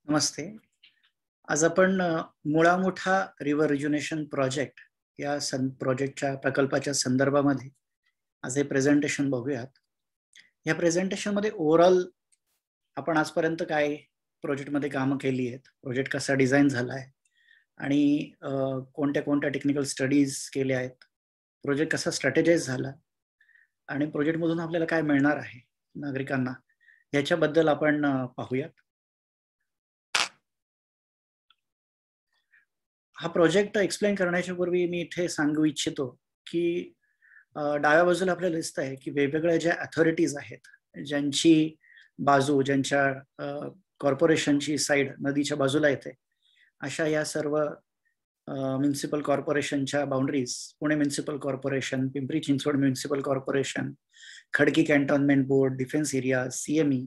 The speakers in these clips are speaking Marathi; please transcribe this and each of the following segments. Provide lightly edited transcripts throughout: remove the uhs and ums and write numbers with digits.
नमस्ते. आज आपण Mula Mutha river rejuvenation project या प्रोजेक्टच्या प्रकल्पाच्या संदर्भामध्ये आज हे प्रेझेंटेशन बघूयात. या प्रेझेंटेशनमध्ये ओव्हरऑल आपण आजपर्यंत काय प्रोजेक्टमध्ये कामं केली आहेत, प्रोजेक्ट कसा डिझाईन झाला आहे आणि कोणत्या कोणत्या टेक्निकल स्टडीज केल्या आहेत, प्रोजेक्ट कसा स्ट्रॅटेजाइज झाला आणि प्रोजेक्टमधून आपल्याला काय मिळणार आहे नागरिकांना याच्याबद्दल आपण पाहूयात. हा प्रोजेक्ट एक्सप्लेन करण्याच्या पूर्वी मी इथे सांगू इच्छितो की डाव्या बाजूला आपल्याला दिसत आहे की वेगवेगळ्या ज्या अथॉरिटीज आहेत, ज्यांची बाजू ज्यांच्या कॉर्पोरेशनची साईड नदीच्या बाजूला येते, अशा या सर्व म्युनिसिपल कॉर्पोरेशनच्या boundaries Pune municipal corporation, Pimpri Chinchwad municipal corporation, Khadki cantonment board, defence area, CME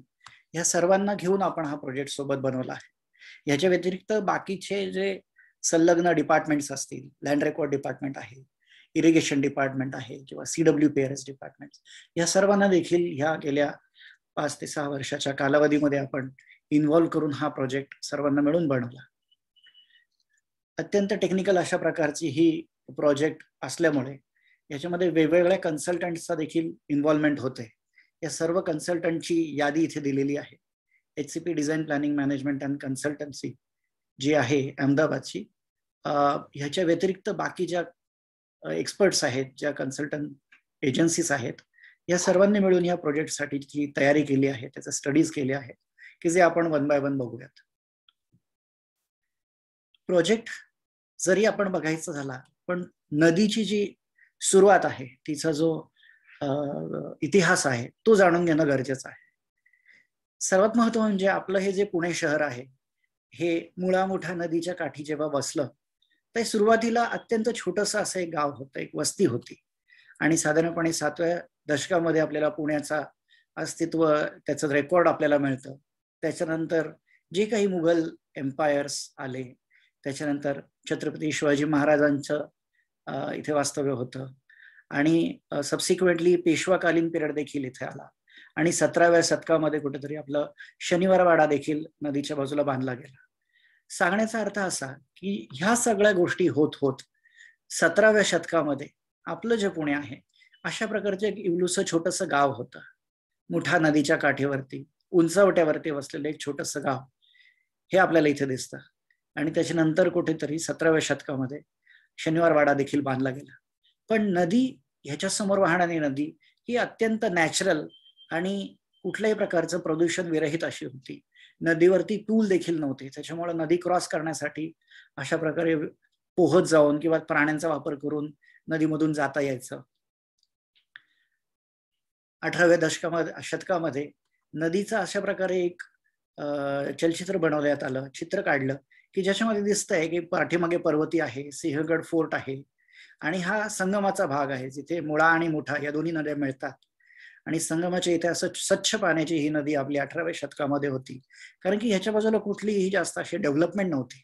या सर्वांना घेऊन आपण हा प्रोजेक्ट सोबत बनवला आहे. याच्या व्यतिरिक्त बाकीचे जे संलग्न डिपार्टमेंट्स असतील, लँड रेकॉर्ड डिपार्टमेंट आहे, इरिगेशन डिपार्टमेंट आहे किंवा CWPRS डिपार्टमेंट, या सर्वांना देखील ह्या गेल्या 5 ते 6 वर्षाच्या कालावधीमध्ये आपण इन्व्हॉल्व करून हा प्रोजेक्ट सर्वांना मिळून बनवला. अत्यंत टेक्निकल अशा प्रकारची ही प्रोजेक्ट असल्यामुळे याच्यामध्ये वेगवेगळ्या कन्सल्टंट्सचा देखील इन्व्हॉल्वमेंट होते. या सर्व कन्सल्टंटची यादी इथे दिलेली आहे. HCP design planning management and consultancy जी आहे अहमदाबादची, ह्याच्या व्यतिरिक्त बाकी ज्या एक्सपर्ट्स आहेत, ज्या कन्सल्टंट एजन्सीज आहेत, या सर्वांनी मिळून या प्रोजेक्टसाठीची तयारी केली आहे, त्याचा स्टडीज केले आहेत की जे आपण वन बाय वन बघूयात. प्रोजेक्ट जरी आपण बघायचं झाला, पण नदीची जी सुरुवात आहे, तिचा जो इतिहास आहे, तो जाणून घेणं गरजेचं आहे. सर्वात महत्त्व म्हणजे आपलं हे जे पुणे शहर आहे, हे मुळा मुठा नदीच्या काठी जेव्हा बसलं, तर सुरुवातीला अत्यंत छोटंसं असं एक गाव होतं, एक वस्ती होती. आणि साधारणपणे 7व्या दशकामध्ये आपल्याला पुण्याचा अस्तित्व, त्याचं रेकॉर्ड आपल्याला मिळतं. त्याच्यानंतर जे काही मुघल एम्पायर्स आले, त्याच्यानंतर छत्रपती शिवाजी महाराजांचं इथे वास्तव्य होतं आणि सबसिक्वेंटली पेशवाकालीन पिरियड देखील इथे आला आणि 17व्या शतकामध्ये कुठेतरी आपलं शनिवार वाडा देखील नदीच्या बाजूला बांधला गेला. सांगण्याचा अर्थ असा की ह्या सगळ्या गोष्टी होत होत 17व्या शतकामध्ये आपलं जे पुणे आहे, अशा प्रकारचं एक इवलूसं छोटंसं गाव होतं. मुठा नदीच्या काठीवरती उंचवट्यावरती वसलेलं एक छोटंसं गाव हे आपल्याला इथे दिसतं. आणि त्याच्यानंतर कुठेतरी 17व्या शतकामध्ये शनिवार वाडा देखील बांधला गेला. पण नदी, ह्याच्या समोर वाहणारी नदी ही अत्यंत नॅचरल आणि कुठल्याही प्रकारचं प्रदूषण विरहित अशी होती. नदीवरती पूल देखील नव्हते, त्याच्यामुळे नदी क्रॉस करण्यासाठी अशा प्रकारे पोहत जाऊन किंवा प्राण्यांचा वापर करून नदीमधून जाता यायचं. 18व्या शतकामध्ये नदीचं अशा प्रकारे एक चलचित्र बनवण्यात आलं, चित्र काढलं की ज्याच्यामध्ये दिसतंय की पाठीमागे पर्वती आहे, सिंहगड फोर्ट आहे आणि हा संगमाचा भाग आहे, जिथे मुळा आणि मुठा या दोन्ही नद्या मिळतात. आणि संगमाच्या इथे असं स्वच्छ पाण्याची ही नदी आपली 18व्या शतकामध्ये होती, कारण की ह्याच्या बाजूला कुठलीही जास्त अशी डेव्हलपमेंट नव्हती.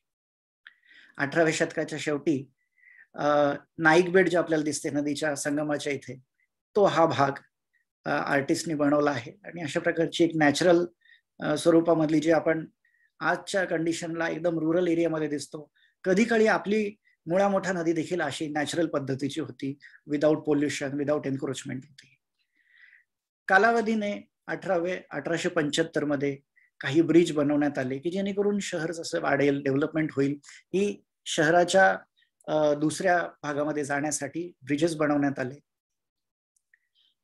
18व्या शतकाच्या शेवटी नाईक बेट जे आपल्याला दिसते नदीच्या संगमाच्या इथे, तो हा भाग आर्टिस्टनी बनवला आहे. आणि अशा प्रकारची एक नॅचरल स्वरूपामधली जी आपण आजच्या कंडिशनला एकदम रुरल एरियामध्ये दिसतो, कधी काळी आपली मुळा मोठा नदी देखील अशी नॅचरल पद्धतीची होती, विदाऊट पोल्युशन, विदाऊट एन्क्रोचमेंट होती. कालावधीने 1875 मध्ये काही ब्रिज बनवण्यात आले की जेणेकरून शहर जसं वाढेल, डेव्हलपमेंट होईल, ही शहराच्या दुसऱ्या भागामध्ये जाण्यासाठी ब्रिजेस बनवण्यात आले.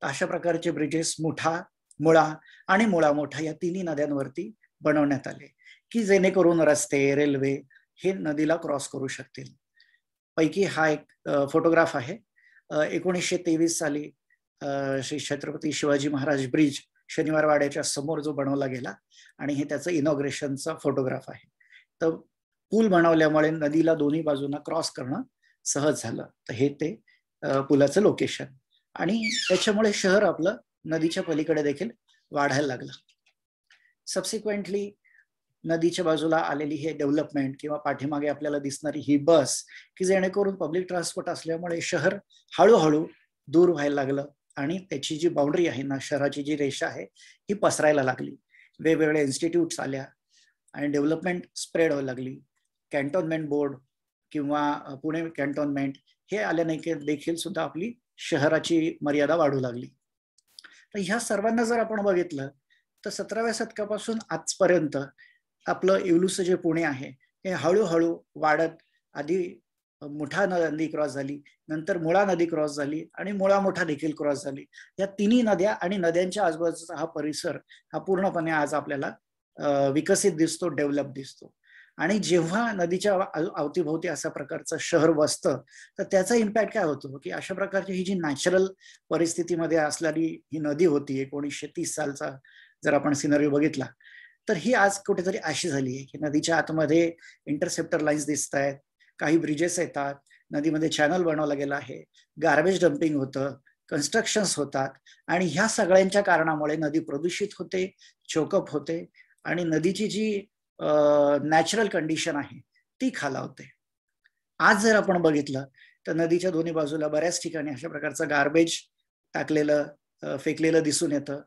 अशा प्रकारचे ब्रिजेस मुठा, मुळा आणि मुळा मोठा या तिन्ही नद्यांवरती बनवण्यात आले की जेणेकरून रस्ते, रेल्वे हे नदीला क्रॉस करू शकतील. पैकी हा एक फोटोग्राफ आहे. 1923 साली श्री छत्रपती शिवाजी महाराज ब्रिज शनिवार वाड्याच्या समोर जो बनवला गेला आणि हे त्याचं इनॉग्रेशनचा फोटोग्राफ आहे. तर पूल बनवल्यामुळे नदीला दोन्ही बाजूंना क्रॉस करणं सहज झालं. तर हे ते पुलाचं लोकेशन आणि त्याच्यामुळे शहर आपलं नदीच्या पलीकडे देखील वाढायला लागलं. सबसिक्वेंटली नदीच्या बाजूला आलेली हे डेव्हलपमेंट किंवा पाठीमागे आपल्याला दिसणारी ही बस की जेणेकरून पब्लिक ट्रान्सपोर्ट असल्यामुळे शहर हळूहळू दूर व्हायला लागलं आणि त्याची जी बाउंड्री आहे ना, शहराची जी रेषा आहे, ही पसरायला लागली. वेगवेगळ्या इन्स्टिट्यूट्स आल्या, आणि डेव्हलपमेंट स्प्रेड व्हायला लागली. कॅन्टोन्मेंट बोर्ड किंवा पुणे कॅन्टोन्मेंट हे आल्याने देखील सुद्धा आपली शहराची मर्यादा वाढू लागली. तर ह्या सर्वांना जर आपण बघितलं तर 17व्या शतकापासून आजपर्यंत आपलं इवलूचं जे पुणे आहे हे हळूहळू वाढत, आधी मुठा नदी क्रॉस झाली, नंतर मुळा नदी क्रॉस झाली आणि मुळा मुठा देखील क्रॉस झाली. या तिन्ही नद्या आणि नद्यांच्या आजूबाजूचा हा परिसर हा पूर्णपणे आज आपल्याला विकसित दिसतो, डेव्हलप दिसतो. आणि जेव्हा नदीच्या अवतीभोवती अशा प्रकारचं शहर वसतं तर त्याचा इम्पॅक्ट काय होतो की अशा प्रकारची ही जी नॅचरल परिस्थितीमध्ये असणारी ही नदी होती 1930 सालचा जर आपण सिनरी बघितला तर ही आज कुठेतरी अशी झाली आहे की नदीच्या आतमध्ये इंटरसेप्टर लाईन्स दिसत आहेत, काही ब्रिजेस येतात, नदीमध्ये चॅनल बनवला गेला आहे, गार्बेज डम्पिंग होतं, कन्स्ट्रक्शन्स होतात आणि ह्या सगळ्यांच्या कारणामुळे नदी प्रदूषित होते, चोकअप होते आणि नदीची जी नॅचरल कंडिशन आहे ती खालावते. आज जर आपण बघितलं तर नदीच्या दोन्ही बाजूला बऱ्याच ठिकाणी अशा प्रकारचं गार्बेज टाकलेलं फेकलेलं दिसून येतं.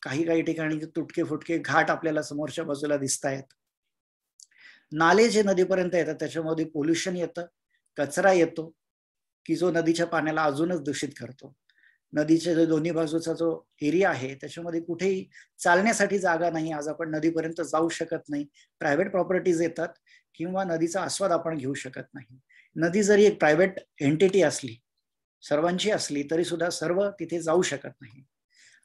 काही ठिकाणी तुटके फुटके घाट आपल्याला समोरच्या बाजूला दिसत आहेत. नाले जे नदीपर्यंत येतात त्याच्यामध्ये पोल्युशन येतं, कचरा येतो की जो नदीच्या पाण्याला अजूनच दूषित करतो. नदीच्या जो दोन्ही बाजूचा जो एरिया आहे त्याच्यामध्ये कुठेही चालण्यासाठी जागा नाही. आज आपण नदीपर्यंत जाऊ शकत नाही, प्रायव्हेट प्रॉपर्टीज येतात किंवा नदीचा आस्वाद आपण घेऊ शकत नाही. नदी जरी एक प्रायव्हेट एंटिटी असली, सर्वांची असली, तरी सुद्धा सर्व तिथे जाऊ शकत नाही.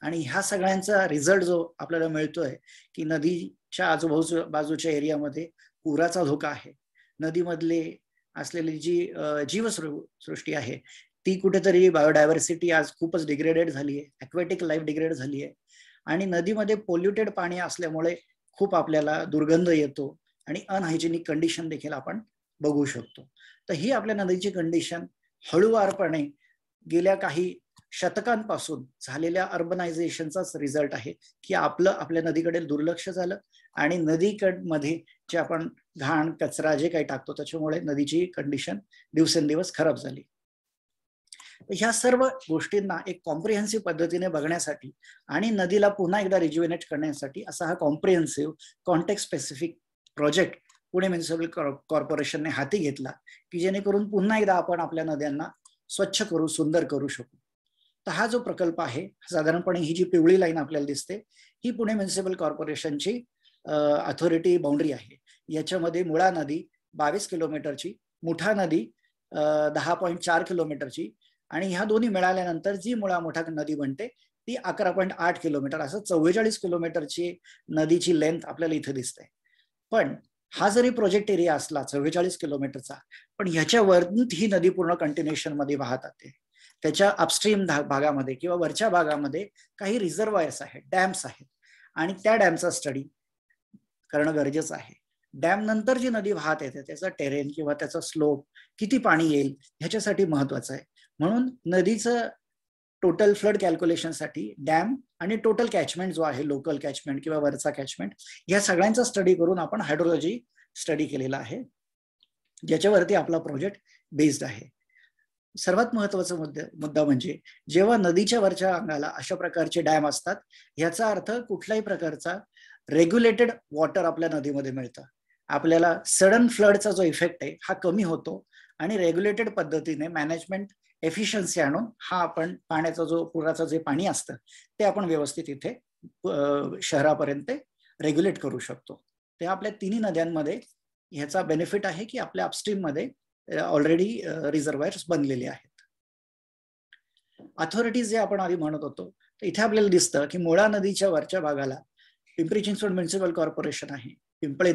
आणि ह्या सगळ्यांचा रिझल्ट जो आपल्याला मिळतोय की नदीच्या आजूबाजूच्या एरियामध्ये पुराचा धोका आहे. नदीमधले असलेली जी जीवसृष्टी आहे ती कुठेतरी बायोडायव्हर्सिटी आज खूपच डिग्रेडेड झाली आहे, ॲक्वेटिक लाईफ डिग्रेड झाली आहे आणि नदीमध्ये पोल्युटेड पाणी असल्यामुळे खूप आपल्याला दुर्गंध येतो आणि अनहायजेनिक कंडिशन देखील आपण बघू शकतो. तर ही आपल्या नदीची कंडिशन हळूवारपणे गेल्या काही शतकांपासून झालेल्या अर्बनायझेशनचाच रिझल्ट आहे की आपल्या नदीकडे दुर्लक्ष झालं आणि नदीमध्ये जे आपण घाण कचरा जे काही टाकतो त्याच्यामुळे नदीची कंडिशन दिवसेंदिवस खराब झाली. ह्या सर्व गोष्टींना एक कॉम्प्रिहेन्सिव्ह पद्धतीने बघण्यासाठी आणि नदीला पुन्हा एकदा रिज्युव्हेनेट करण्यासाठी असा हा comprehensive context specific project Pune municipal कॉर्पोरेशनने हाती घेतला की जेणेकरून पुन्हा एकदा आपण आपल्या नद्यांना स्वच्छ करू, सुंदर करू शकू. तर हा जो प्रकल्प आहे साधारणपणे ही जी पिवळी लाईन आपल्याला दिसते ही पुणे म्युनिसिपल कॉर्पोरेशनची अथॉरिटी बाउंड्री आहे. याच्यामध्ये मुळा नदी 22 किलोमीटरची, मुठा नदी 10.4 किलोमीटरची आणि ह्या दोन्ही मिळाल्यानंतर जी मुळा मुठा नदी बनते ती 11.8 किलोमीटर, असं 44 किलोमीटरची नदीची लेंथ आपल्याला इथे दिसते. पण हा जरी प्रोजेक्ट एरिया असला 44 किलोमीटरचा, पण ह्याच्यावरून ही नदी पूर्ण कंटिन्युएशन मध्ये वाहत जाते. त्याच्या अपस्ट्रीम भागामध्ये किंवा वरच्या भागामध्ये काही रिझर्वायर्स आहेत, डॅम्स आहेत आणि त्या डॅमचा स्टडी करणं गरजेचं आहे. डॅम नंतर जी नदी वाहत येते त्याचा टेरेन किंवा त्याचा स्लोप किती पाणी येईल ह्याच्यासाठी महत्वाचं आहे. म्हणून नदीचं टोटल फ्लड कॅल्क्युलेशनसाठी डॅम आणि टोटल कॅचमेंट जो आहे, लोकल कॅचमेंट किंवा वरचा कॅचमेंट, या सगळ्यांचा स्टडी करून आपण हायड्रोलॉजी स्टडी केलेला आहे ज्याच्यावरती आपला प्रोजेक्ट बेस्ड आहे. सर्वात महत्वाचा मुद्दा म्हणजे जेव्हा नदीच्या वरच्या अंगाला अशा प्रकारचे डॅम असतात याचा अर्थ कुठल्याही प्रकारचा रेग्युलेटेड वॉटर आपल्या नदीमध्ये मिळतं. आपल्याला सडन फ्लडचा जो इफेक्ट आहे हा कमी होतो आणि रेग्युलेटेड पद्धतीने मॅनेजमेंट एफिशियन्सी आणून हा आपण पाण्याचा जो पुराचं जे पाणी असतं ते आपण व्यवस्थित इथे शहरापर्यंत रेग्युलेट करू शकतो. ते आपल्या तिन्ही नद्यांमध्ये ह्याचा बेनिफिट आहे की आपल्या अपस्ट्रीम मध्ये ऑलरेडी रिझर्वायर्स बनलेले आहेत. अथॉरिटीज जे आपण आधी म्हणत होतो तर इथे आपल्याला दिसतं की मुळा नदीच्या वरच्या भागाला पिंपरी चिंचवड म्युनिसिपल कॉर्पोरेशन आहे, पिंपळे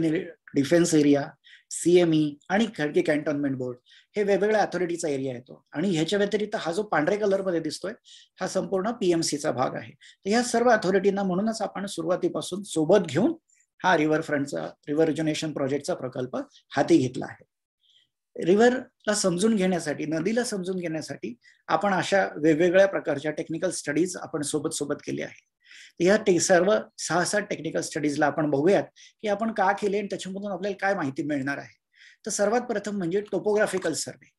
डिफेन्स एरिया, CME आणि खडकी कॅन्टोन्मेंट बोर्ड हे वेगवेगळ्या अथॉरिटीचा एरिया येतो. आणि ह्याच्या व्यतिरिक्त हा जो पांढरे कलर मध्ये दिसतोय हा संपूर्ण PMCचा भाग आहे. तर ह्या सर्व अथॉरिटींना म्हणूनच आपण सुरुवातीपासून सोबत घेऊन हा रिव्हरफ्रंटचा रिव्हर रिज्युनेशन प्रोजेक्टचा प्रकल्प हाती घेतला आहे. रिव्हरला समजून घेण्यासाठी, नदीला समजून घेण्यासाठी आपण अशा वेगवेगळ्या प्रकारच्या टेक्निकल स्टडीज आपण सोबत केली आहे. या सर्व 6-7 टेक्निकल स्टडीजला आपण बघूयात की आपण का केले आणि त्याच्यामधून आपल्याला काय माहिती मिळणार आहे. तर सर्वात प्रथम म्हणजे टोपोग्राफिकल सर्वे.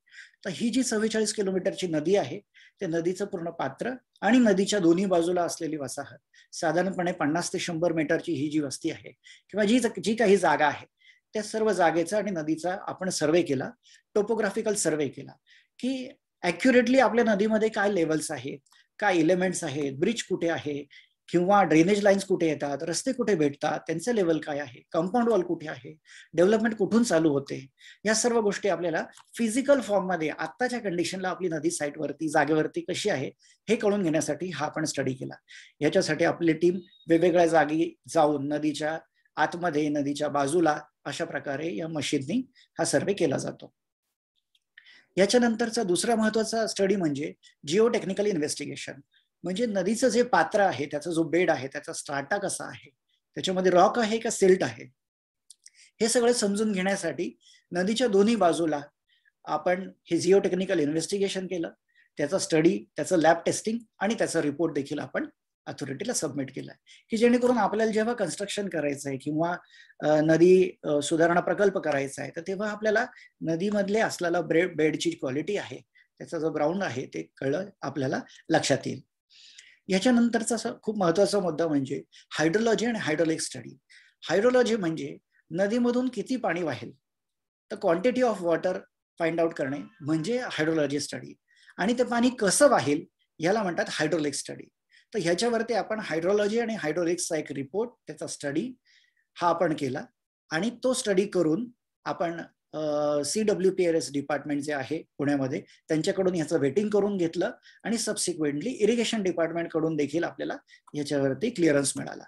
तर ही जी 44 किलोमीटरची नदी आहे, त्या नदीचं पूर्ण पात्र आणि नदीच्या दोन्ही बाजूला असलेली वसाहत, साधारणपणे 50 ते 100 मीटरची ही जी वस्ती आहे किंवा जी काही जागा आहे, त्या सर्व जागेचा आणि नदीचा आपण सर्वे केला, टोपोग्राफिकल सर्वे केला, की ॲक्युरेटली आपल्या नदीमध्ये काय लेवल्स आहेत, काय एलिमेंट्स आहेत, ब्रिज कुठे आहे किंवा ड्रेनेज लाईन्स कुठे येतात, रस्ते कुठे भेटतात, त्यांचं लेवल काय आहे, कंपाऊंड वॉल कुठे आहे, डेव्हलपमेंट कुठून चालू होते, या सर्व गोष्टी आपल्याला फिजिकल फॉर्ममध्ये आत्ताच्या कंडिशनला आपली नदी साईटवरती जागेवरती कशी आहे हे कळून घेण्यासाठी हा आपण स्टडी केला. याच्यासाठी आपली टीम वेगवेगळ्या जागी जाऊन नदीच्या आतमध्ये, नदीच्या बाजूला अशा प्रकारे या मशीननी हा सर्वे केला जातो. याच्यानंतरचा दुसरा महत्वाचा स्टडी म्हणजे जिओ टेक्निकल इन्व्हेस्टिगेशन. म्हणजे नदीचं जे पात्र आहे, त्याचा जो बेड आहे, त्याचा स्ट्राटा कसा आहे, त्याच्यामध्ये रॉक आहे का सिल्ट आहे, हे सगळं समजून घेण्यासाठी नदीच्या दोन्ही बाजूला आपण हे जिओ टेक्निकल इन्व्हेस्टिगेशन केलं, त्याचा स्टडी, त्याचं लॅब टेस्टिंग आणि त्याचा रिपोर्ट देखील आपण अथॉरिटीला सबमिट केलाय, की जेणेकरून आपल्याला जेव्हा कन्स्ट्रक्शन करायचं आहे किंवा नदी सुधारणा प्रकल्प करायचा आहे, तर तेव्हा आपल्याला नदीमधले असलेला बेडची क्वालिटी आहे, त्याचा जो ग्राउंड आहे ते कळलं आपल्याला लक्षात येईल. याच्यानंतरचा खूप महत्वाचा मुद्दा म्हणजे हायड्रोलॉजी आणि हायड्रोलिक स्टडी. हायड्रोलॉजी म्हणजे नदीमधून किती पाणी वाहेल, तर quantity of water find out करणे म्हणजे हायड्रोलॉजी स्टडी, आणि ते पाणी कसं वाहेल याला म्हणतात हायड्रोलिक स्टडी. तर ह्याच्यावरती आपण हायड्रोलॉजी आणि हायड्रोलिक्सचा एक रिपोर्ट, त्याचा स्टडी हा आपण केला, आणि तो स्टडी करून आपण CWPRS डिपार्टमेंट जे आहे पुण्यामध्ये, त्यांच्याकडून ह्याचं वेटिंग करून घेतलं आणि सबसिक्वेंटली इरिगेशन डिपार्टमेंट कडून देखील आपल्याला ह्याच्यावरती क्लिअरन्स मिळाला.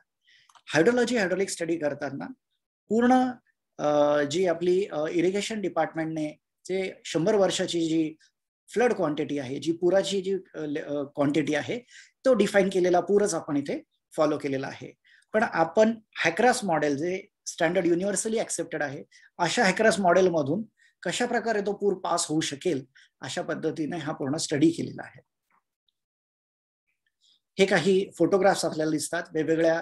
हायड्रोलॉजी हायड्रोलिक स्टडी करताना पूर्ण जी आपली इरिगेशन डिपार्टमेंटने जे 100 वर्षाची जी फ्लड क्वांटिटी आहे, जी पुराची जी क्वांटिटी आहे, तो डिफाईन केलेला पूरच आपण इथे फॉलो केलेला आहे. पण आपण हॅक्रॉस मॉडेल, जे स्टँडर्ड युनिव्हर्सली ऍक्सेप्टेड आहे, अशा हॅक्रॉस मॉडेल मधून कशा प्रकारे तो पूर पास होऊ शकेल अशा पद्धतीने हा पूर्ण स्टडी केलेला आहे. हे काही फोटोग्राफ्स आपल्याला दिसतात वेगवेगळ्या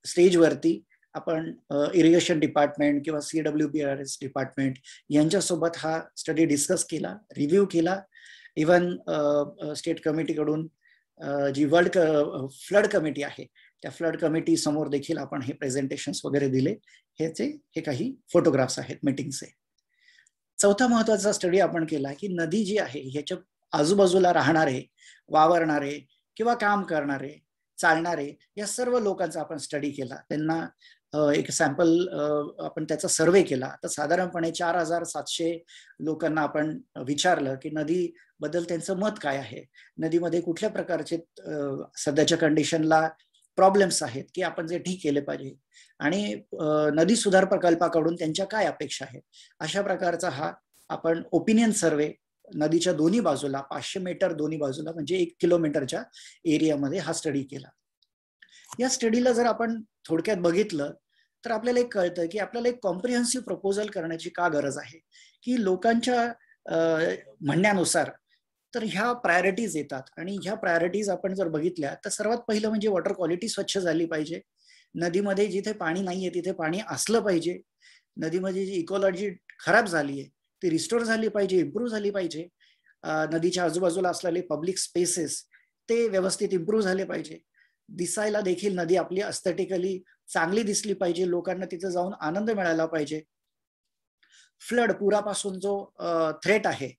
स्टेजवरती. आपण इरिगेशन डिपार्टमेंट किंवा CWPRS डिपार्टमेंट यांच्यासोबत हा स्टडी डिस्कस केला, रिव्ह्यू केला. इव्हन स्टेट कमिटीकडून जी वर्ल्ड फ्लड कमिटी आहे, त्या फ्लड कमिटी समोर देखील आपण हे प्रेझेंटेशन्स वगैरे दिले. हे काही फोटोग्राफ्स आहेत मीटिंगचे. चौथा महत्वाचा स्टडी आपण केला की नदी जी आहे ह्याच्या आजूबाजूला राहणारे, वावरणारे किंवा काम करणारे, चालणारे, या सर्व लोकांचा आपण स्टडी केला. त्यांना एक सॅम्पल आपण त्याचा सर्वे केला. तर साधारणपणे 4700 लोकांना आपण विचारलं की नदी बद्दल त्यांचं मत काय आहे, नदीमध्ये कुठल्या प्रकारचे सध्याच्या कंडिशनला प्रॉब्लेम्स आहेत की आपण जे ठीक केले पाहिजे, आणि नदी सुधार प्रकल्पाकडून त्यांच्या काय अपेक्षा आहेत, अशा प्रकारचा हा आपण ओपिनियन सर्वे नदीच्या दोन्ही बाजूला 500 मीटर दोन्ही बाजूला म्हणजे 1 किलोमीटरच्या एरियामध्ये हा स्टडी केला. या स्टडीला जर आपण थोडक्यात बघितलं तर आपल्याला एक कळतं की आपल्याला एक कॉम्प्रिहेन्सिव्ह प्रपोजल करण्याची का गरज आहे, की लोकांच्या म्हणण्यानुसार तर ह्या प्रायोरिटीज येतात, आणि ह्या प्रायोरिटीज आपण जर बघितल्या तर सर्वात पहिलं म्हणजे वॉटर क्वालिटी स्वच्छ झाली पाहिजे. नदीमध्ये जिथे पाणी नाहीये तिथे पाणी असलं पाहिजे. नदीमध्ये जी इकॉलॉजी खराब झाली आहे ती रिस्टोर झाली पाहिजे, इम्प्रूव्ह झाली पाहिजे. नदीच्या आजूबाजूला असलेले पब्लिक स्पेसेस ते व्यवस्थित इम्प्रूव्ह झाले पाहिजे. दिसायला देखील नदी आपली अस्थेटिकली चांगली दिसली पाहिजे, लोकांना तिथे जाऊन आनंद मिळाला पाहिजे. फ्लड, पुरापासून जो थ्रेट आहे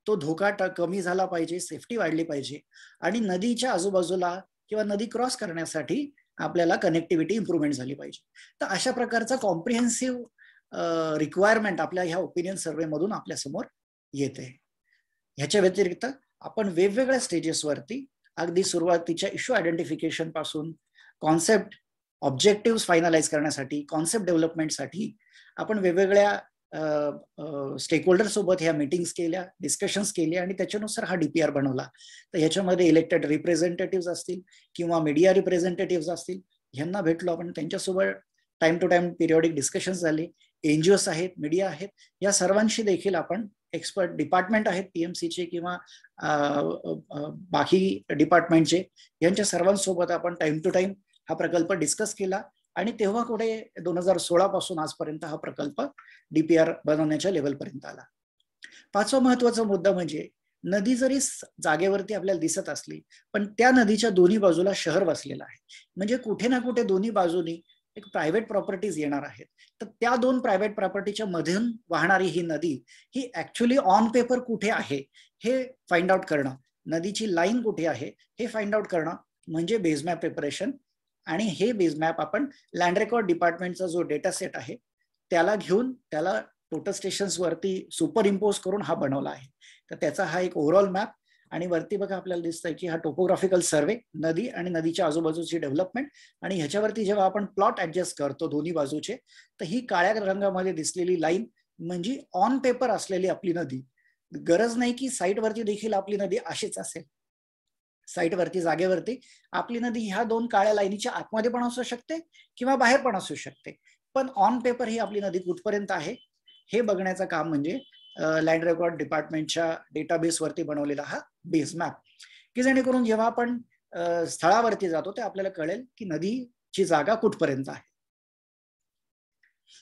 तो धोका कमी झाला पाहिजे, सेफ्टी वाढली पाहिजे, आणि नदीच्या आजूबाजूला किंवा नदी क्रॉस करण्यासाठी आपल्याला कनेक्टिव्हिटी इम्प्रूव्हमेंट झाली पाहिजे. तर अशा प्रकारचा कॉम्प्रिहेन्सिव्ह रिक्वायरमेंट आपल्या ह्या ओपिनियन सर्वे मधून आपल्या समोर येते. ह्याच्या व्यतिरिक्त आपण वेगवेगळ्या स्टेजेसवरती अगदी सुरुवातीच्या इश्यू आयडेंटिफिकेशन पासून कॉन्सेप्ट ऑब्जेक्टिव्ह फायनलाइज करण्यासाठी, कॉन्सेप्ट डेव्हलपमेंटसाठी आपण वेगवेगळ्या स्टेकहोल्डर सोबत ह्या मीटिंग्स केल्या, डिस्कशन्स केले, आणि त्याच्यानुसार हा DPR बनवला. तर ह्याच्यामध्ये इलेक्टेड रिप्रेझेंटेटिव्ह असतील किंवा मीडिया रिप्रेझेंटेटिव्ह असतील, ह्यांना भेटलो आपण, त्यांच्यासोबत time to time periodic discussions झाले. NGOs आहेत, मीडिया आहेत, या सर्वांशी देखील आपण, एक्सपर्ट डिपार्टमेंट आहेत PMCचे किंवा बाकी डिपार्टमेंटचे, यांच्या सर्वांसोबत आपण टाइम टू टाइम हा प्रकल्प डिस्कस केला. आणि तेव्हा कुठे 2016 पासून आजपर्यंत हा प्रकल्प DPR बनवण्याच्या लेवलपर्यंत आला. पाचवा महत्वाचा मुद्दा म्हणजे नदी जरी जागेवरती आपल्याला दिसत असली पण त्या नदीच्या दोन्ही बाजूला शहर वसलेलं आहे. म्हणजे कुठे ना कुठे दोन्ही बाजूनी एक प्रायव्हेट प्रॉपर्टीज येणार आहेत. तर त्या दोन प्रायव्हेट प्रॉपर्टीच्या मधून वाहणारी ही नदी ही ऍक्च्युली ऑन पेपर कुठे आहे हे फाइंड आउट करणं, नदीची लाईन कुठे आहे हे फाइंड आउट करणं म्हणजे बेस मॅप प्रिपरेशन. आणि हे बेस मॅप आपण लँड रेकॉर्ड डिपार्टमेंटचा जो डेटा सेट आहे त्याला घेऊन त्याला टोटल स्टेशन्स वरती सुपर इम्पोज करून हा बनवला आहे. तर त्याचा हा एक ओव्हरऑल मॅप. आणि वरती बघा आपल्याला दिसतंय की हा टोपोग्राफिकल सर्वे, नदी आणि नदीच्या आजूबाजूची डेव्हलपमेंट. आणि ह्याच्यावरती जेव्हा आपण प्लॉट ऍडजस्ट करतो दोन्ही बाजूचे तर ही काळ्या रंगामध्ये दिसलेली लाईन म्हणजे ऑन पेपर असलेली आपली नदी. गरज नाही की साईटवरती देखील आपली नदी अशीच असेल. साईटवरती जागेवरती आपली नदी ह्या दोन काळ्या लाईनीच्या आतमध्ये पण असू शकते किंवा बाहेर पण असू शकते. पण ऑन पेपर ही आपली नदी कुठपर्यंत आहे हे बघण्याचं काम म्हणजे लँड रेकॉर्ड डिपार्टमेंटच्या डेटाबेस वरती बनवलेला हा बेस मॅप, की जेणेकरून जेव्हा आपण स्थळावरती जातो ते आपल्याला कळेल की नदीची जागा कुठपर्यंत आहे.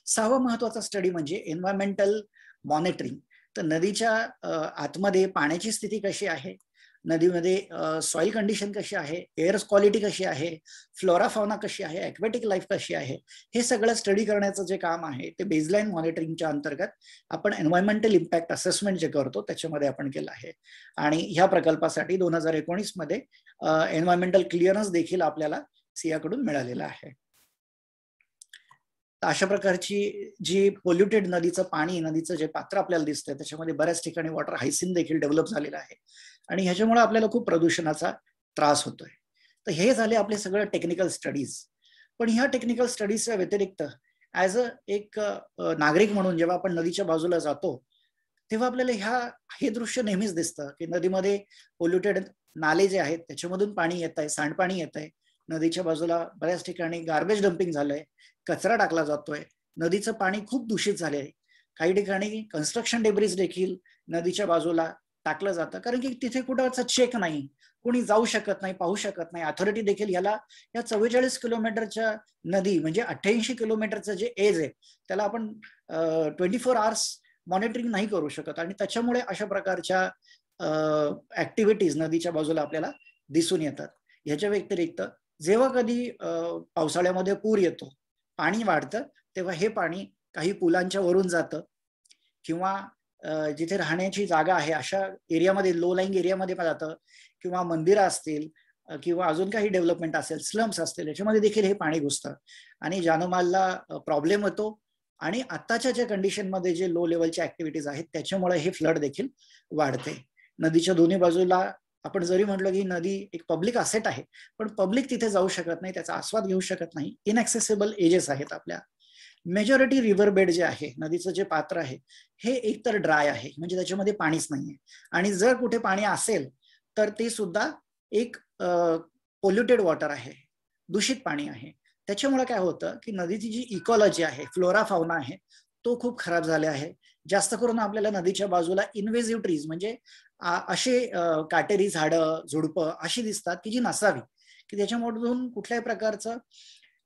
सहावा महत्वाचा स्टडी म्हणजे एन्व्हायरमेंटल मॉनिटरिंग. तर नदीच्या आतमध्ये पाण्याची स्थिती कशी आहे, नदीमध्ये सॉइल कंडिशन कशी आहे, एअर क्वालिटी कशी आहे, फ्लोरा फौना कशी आहे, ॲक्वेटिक लाईफ कशी आहे, हे सगळं स्टडी करण्याचं जे काम आहे ते बेसलाईन मॉनिटरिंगच्या अंतर्गत आपण एन्व्हायरमेंटल इम्पॅक्ट असेसमेंट जे करतो त्याच्यामध्ये आपण केलं आहे. आणि ह्या प्रकल्पासाठी 2019 मध्ये एन्व्हायरमेंटल क्लिअरन्स देखील आपल्याला सियाकडून मिळालेला आहे. अशा प्रकारची जी पोल्युटेड नदीचं पाणी, नदीचं जे पात्र आपल्याला दिसतंय त्याच्यामध्ये बऱ्याच ठिकाणी वॉटर हायसिन देखील डेव्हलप झालेला आहे आणि ह्याच्यामुळे आपल्याला खूप प्रदूषणाचा त्रास होतोय. तर हे झाले आपले सगळं टेक्निकल स्टडीज. पण ह्या टेक्निकल स्टडीजच्या व्यतिरिक्त ऍज अ एक नागरिक म्हणून जेव्हा आपण नदीच्या बाजूला जातो तेव्हा आपल्याला हे दृश्य नेहमीच दिसतं की नदीमध्ये पोल्युटेड नाले जे आहेत त्याच्यामधून पाणी येत आहे, सांडपाणी येत आहे. नदीच्या बाजूला बऱ्याच ठिकाणी गार्बेज डम्पिंग झालंय, कचरा टाकला जातोय, नदीचं पाणी खूप दूषित झालंय. काही ठिकाणी कन्स्ट्रक्शन डेब्रिज देखील नदीच्या बाजूला टाकलं जातं कारण की तिथे कुठं चेक नाही, कोणी जाऊ शकत नाही, पाहू शकत नाही. अथॉरिटी देखील या 44 किलोमीटरच्या नदी म्हणजे 88 किलोमीटरचं जे एज आहे त्याला आपण 24 आवर्स मॉनिटरिंग नाही करू शकत. आणि त्याच्यामुळे अशा प्रकारच्या ऍक्टिव्हिटीज नदीच्या बाजूला आपल्याला दिसून येतात. ह्याच्या व्यतिरिक्त जेव्हा कधी पावसाळ्यामध्ये पूर येतो, पाणी वाढतं, तेव्हा हे पाणी काही पुलांच्या वरून जातं किंवा जिथे राहण्याची जागा आहे अशा एरियामध्ये, लो लाईंग एरियामध्ये जातं किंवा मंदिरं असतील किंवा अजून काही डेव्हलपमेंट असेल, स्लम्स असतील, याच्यामध्ये देखील हे पाणी घुसतं आणि जानमालला प्रॉब्लेम होतो. आणि आताच्या ज्या कंडिशनमध्ये जे लो लेवलच्या ऍक्टिव्हिटीज आहेत त्याच्यामुळे हे फ्लड देखील वाढते. नदीच्या दोन्ही बाजूला आपण जरी म्हटलं की नदी एक पब्लिक असेट आहे पण पब्लिक तिथे जाऊ शकत नाही, त्याचा आस्वाद घेऊ शकत नाही. इनएक्सेसिबल एजेस आहेत आपल्या. मेजॉरिटी रिव्हर बेड जे आहे, नदीचं जे पात्र आहे हे एकतर ड्राय आहे म्हणजे त्याच्यामध्ये पाणीच नाहीये आणि जर कुठे पाणी असेल तर ते सुद्धा एक पोल्युटेड वॉटर आहे, दूषित पाणी आहे. त्याच्यामुळे काय होतं की नदीची जी इकॉलॉजी आहे, फ्लोरा फाउना आहे, तो खूप खराब झाले आहे. जास्त करून आपल्याला नदीच्या बाजूला इन्व्हेजिव्ह ट्रीज म्हणजे असे काटेरी झाडं, झुडपं अशी दिसतात की जी नसावी, की त्याच्यामधून कुठल्याही प्रकारचं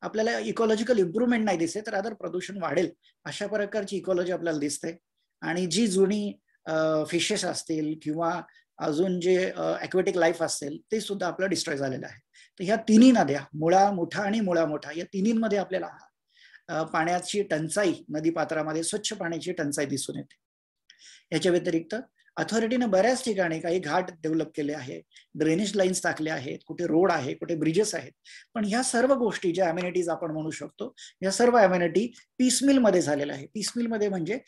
आपल्याला इकॉलॉजिकल इम्प्रुव्हमेंट नाही दिसते तर अदर प्रदूषण वाढेल अशा प्रकारची इकॉलॉजी आपल्याला दिसते. आणि जी जुनी फिशेस असतील किंवा अजून जे ॲक्वेटिक लाईफ असेल ते सुद्धा आपलं डिस्ट्रॉय झालेलं आहे. तर ह्या तिन्ही नद्या, मुळा मोठा आणि मुळा मोठा, या तिन्हींमध्ये आपल्याला पाण्याची टंचाई, नदी पात्रामध्ये स्वच्छ पाण्याची टंचाई दिसून येते. याच्या व्यतिरिक्त अथॉरिटीने बऱ्याच ठिकाणी काही घाट डेव्हलप केले आहे, ड्रेनेज लाईन्स टाकले आहेत, कुठे रोड आहे, कुठे ब्रिजेस आहेत. पण ह्या सर्व गोष्टी ज्या अमेनिटीज आपण म्हणू शकतो या सर्व अमेनिटी पीसमिल मध्ये झालेल्या आहे. पीसमिल मध्ये म्हणजे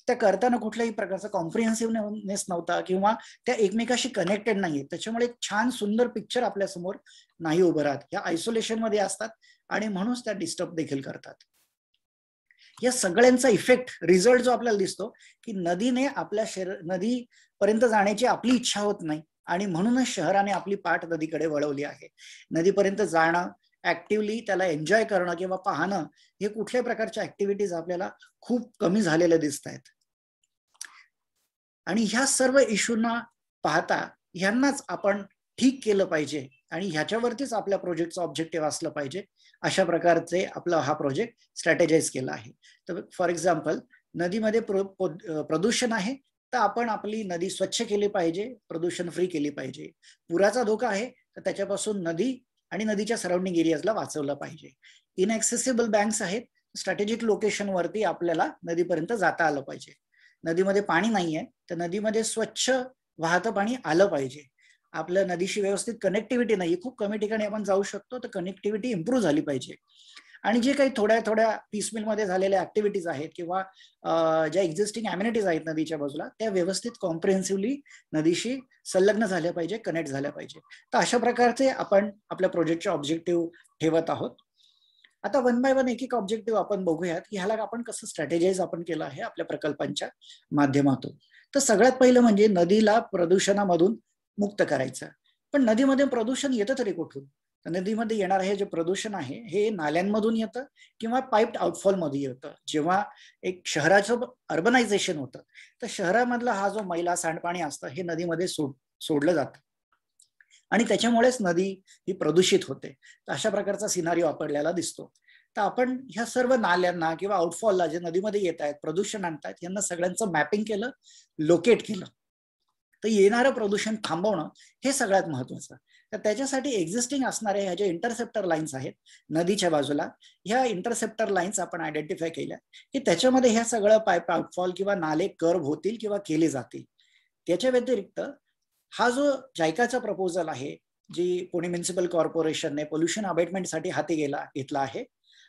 त्या करताना कुठल्याही प्रकारचा कॉम्प्रिहेन्सिव्हनेस नव्हता किंवा त्या एकमेकाशी कनेक्टेड नाहीये. त्याच्यामुळे एक छान सुंदर पिक्चर आपल्या समोर नाही उभं राहत. या आयसोलेशन मध्ये असतात आणि म्हणूनच त्या डिस्टर्ब देखील करतात. या सगळ्यांचा इफेक्ट, रिझल्ट जो आपल्याला दिसतो की नदीने आपल्या नदीपर्यंत जाण्याची आपली इच्छा होत नाही आणि म्हणूनच शहराने आपली पाठ नदीकडे वळवली आहे. नदीपर्यंत जाणं, ऍक्टिव्हली त्याला एन्जॉय करणं किंवा पाहणं, हे कुठल्याही प्रकारच्या ऍक्टिव्हिटीज आपल्याला खूप कमी झालेल्या दिसत आहेत. आणि ह्या सर्व इश्यूना पाहता ह्यांनाच आपण ठीक केलं पाहिजे आणि ह्याच्यावरतीच आपल्या प्रोजेक्टचं ऑब्जेक्टिव्ह असलं पाहिजे, अशा प्रकारचे आपला हा प्रोजेक्ट स्ट्रॅटेजाइज केला आहे. तर फॉर एक्झाम्पल, नदीमध्ये प्रदूषण आहे तर आपण आपली नदी स्वच्छ केली पाहिजे, प्रदूषण फ्री केली पाहिजे. पुराचा धोका आहे तर त्याच्यापासून नदी आणि नदीच्या सराउंडिंग एरियाजला वाचवलं पाहिजे. इनएक्सेसिबल बँक्स आहेत, स्ट्रॅटेजिक लोकेशन वरती आपल्याला नदीपर्यंत जाता आलं पाहिजे. नदीमध्ये पाणी नाहीये तर नदीमध्ये स्वच्छ वाहतं पाणी आलं पाहिजे. आपल्या नदीशी व्यवस्थित कनेक्टिव्हिटी नाही, खूप कमी ठिकाणी आपण जाऊ शकतो, तर कनेक्टिव्हिटी इम्प्रूव्ह झाली पाहिजे. आणि जे काही थोड्या थोड्या पीसमिलमध्ये झालेल्या ऍक्टिव्हिटीज आहेत किंवा ज्या एक्झिस्टिंग अम्युनिटीज आहेत नदीच्या बाजूला, त्या व्यवस्थित कॉम्प्रिहेन्सिव्हली नदीशी संलग्न झाल्या पाहिजे, कनेक्ट झाल्या पाहिजे. तर अशा प्रकारचे आपण आपल्या प्रोजेक्टचे ऑब्जेक्टिव्ह ठेवत आहोत. आता वन बाय वन एक एक ऑब्जेक्टिव्ह आपण बघूयात की ह्याला आपण कसं स्ट्रॅटेजाइज आपण केलं आहे आपल्या प्रकल्पांच्या माध्यमातून. तर सगळ्यात पहिलं म्हणजे नदीला प्रदूषणामधून मुक्त करायचं. पण नदीमध्ये प्रदूषण येतं तरी कुठून? नदीमध्ये येणार हे जे प्रदूषण आहे हे नाल्यांमधून येतं किंवा पाईप्ड आउटफॉल मध्ये येतं. जेव्हा एक शहराचं अर्बनायझेशन होतं तर शहरामधला हा जो मैला सांडपाणी असतं हे नदीमध्ये सोडलं जातं आणि त्याच्यामुळेच नदी ही प्रदूषित होते. तर अशा प्रकारचा सिनारिओ वापरलेला दिसतो. तर आपण ह्या सर्व नाल्यांना किंवा आउटफॉलला जे नदीमध्ये येत आहेत, प्रदूषण आणतात, यांना सगळ्यांचं मॅपिंग केलं, लोकेट केलं. तर येणारं प्रदूषण थांबवणं हे सगळ्यात महत्वाचं. तर त्याच्यासाठी एक्झिस्टिंग असणारे ह्या जे इंटरसेप्टर लाईन्स आहेत नदीच्या बाजूला, ह्या इंटरसेप्टर लाईन्स आपण आयडेंटिफाय केल्या की त्याच्यामध्ये ह्या सगळं पाईप आउटफॉल किंवा नाले कर्व होतील किंवा केले जातील. त्याच्या व्यतिरिक्त हा जो जायकाचा प्रपोजल आहे, जी पुणे म्युनिसिपल कॉर्पोरेशनने पोल्युशन अबेटमेंटसाठी हाती घेतला आहे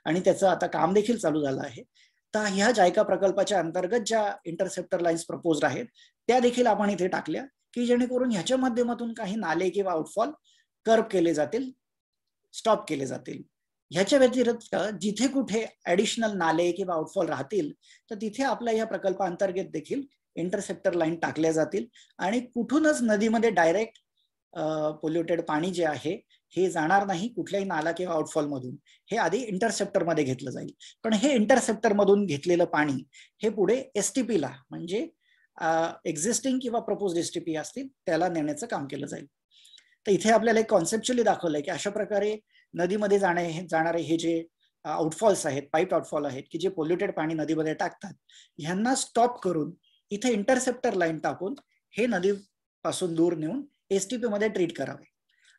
आणि त्याचं आता काम देखील चालू झालं आहे. तर ह्या जायका प्रकल्पाच्या अंतर्गत ज्या इंटरसेप्टर लाईन्स प्रपोज्ड आहेत त्या देखील आपण इथे टाकल्या की जेणेकरून ह्याच्या माध्यमातून काही नाले किंवा आउटफॉल कर्व केले जातील, स्टॉप केले जातील. ह्याच्या व्यतिरिक्त जिथे कुठे ऍडिशनल नाले किंवा आउटफॉल राहतील तर तिथे आपल्या या प्रकल्पांतर्गत देखील इंटरसेप्टर लाईन टाकल्या जातील आणि कुठूनच नदीमध्ये डायरेक्ट पोल्युटेड पाणी जे आहे हे जाणार नाही कुठल्याही नाला किंवा आउटफॉल मधून. हे आधी इंटरसेप्टर मध्ये घेतलं जाईल. पण हे इंटरसेप्टर मधून घेतलेलं पाणी हे पुढे एसटीपी ला म्हणजे एक्झिस्टिंग किंवा प्रपोज्ड एसटीपी असतील त्याला नेण्याचं काम केलं जाईल. तर इथे आपल्याला एक कॉन्सेप्च्युअली दाखवलंय की अशा प्रकारे नदीमध्ये जाणारे हे जे आउटफॉल्स आहेत, पाईप आउटफॉल आहेत की जे पोल्युटेड पाणी नदीमध्ये टाकतात, ह्यांना स्टॉप करून इथे इंटरसेप्टर लाईन टाकून हे नदीपासून दूर नेऊन एसटीपी मध्ये ट्रीट करावे.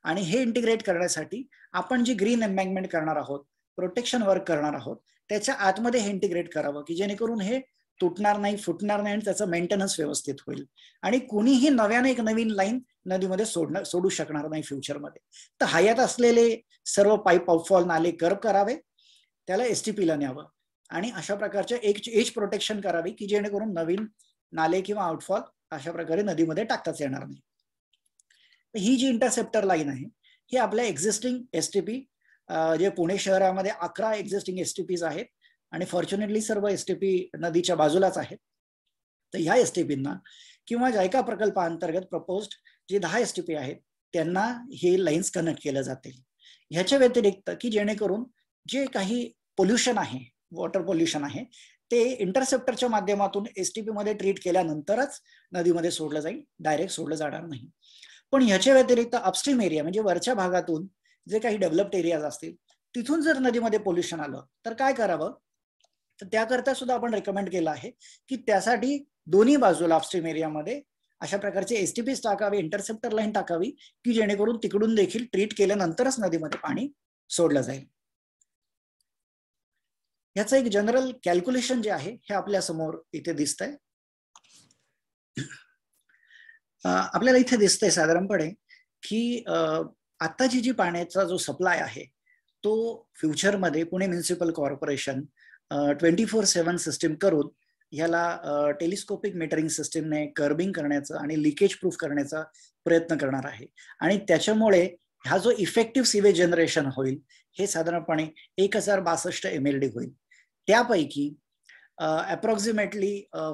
आणि हे इंटिग्रेट करण्यासाठी आपण जी ग्रीन एम्बँकमेंट करणार आहोत, प्रोटेक्शन वर्क करणार आहोत, त्याच्या आतमध्ये हे इंटिग्रेट करावं की जेणेकरून हे तुटणार नाही, फुटणार नाही आणि त्याचं मेंटेनन्स व्यवस्थित होईल आणि कुणीही नव्याने एक नवीन लाईन नदीमध्ये सोडू शकणार नाही फ्युचरमध्ये. तर हयात असलेले सर्व पाईप आउटफॉल नाले कर्व करावे, त्याला एसटीपीला न्यावं आणि अशा प्रकारचे एज प्रोटेक्शन करावी की जेणेकरून नवीन नाले किंवा आउटफॉल अशा प्रकारे नदीमध्ये टाकताच येणार नाही. ही जी इंटरसेप्टर लाईन आहे ही आपल्या एक्झिस्टिंग एसटीपी, जे पुणे शहरामध्ये 11 एक्झिस्टिंग एसटीपीज आहेत आणि फॉर्च्युनेटली सर्व एसटीपी नदीच्या बाजूलाच आहेत. तर ह्या एसटीपींना किंवा जायका प्रकल्पाअंतर्गत प्रपोज्ड जे 10 एसटीपी आहेत त्यांना हे लाईन्स कनेक्ट केल्या जातील. ह्याच्या व्यतिरिक्त की जेणेकरून जे काही पोल्युशन आहे, वॉटर पोल्युशन आहे, ते इंटरसेप्टरच्या माध्यमातून एसटीपी मध्ये ट्रीट केल्यानंतरच नदीमध्ये सोडलं जाईल, डायरेक्ट सोडलं जाणार नाही. पण ह्याच्या व्यतिरिक्त अपस्ट्रीम एरिया म्हणजे वरच्या भागातून जे काही डेव्हलप्ड एरियाज असतील तिथून जर नदीमध्ये पोल्युशन आलं तर काय करावं? तर त्याकरता सुद्धा आपण रेकमेंड केलं आहे की त्यासाठी दोन्ही बाजूला अपस्ट्रीम एरियामध्ये अशा प्रकारचे एसटीपीज टाकावे, इंटरसेप्टर लाईन टाकावी की जेणेकरून तिकडून देखील ट्रीट केल्यानंतरच नदीमध्ये पाणी सोडलं जाईल. याचं एक जनरल कॅल्क्युलेशन जे आहे हे आपल्या समोर इथे दिसतंय. आपल्याला इथे दिसतंय साधारणपणे की आताची जी पाण्याचा जो सप्लाय आहे तो फ्युचरमध्ये पुणे म्युनिसिपल कॉर्पोरेशन 24/7 सिस्टीम करून ह्याला टेलिस्कोपिक मीटरिंग सिस्टीमने कर्बिंग करण्याचं आणि लिकेज प्रूफ करण्याचा प्रयत्न करणार आहे आणि त्याच्यामुळे हा जो इफेक्टिव्ह सिवेज जनरेशन होईल हे साधारणपणे 1062 MLD होईल. त्यापैकी अप्रॉक्सिमेटली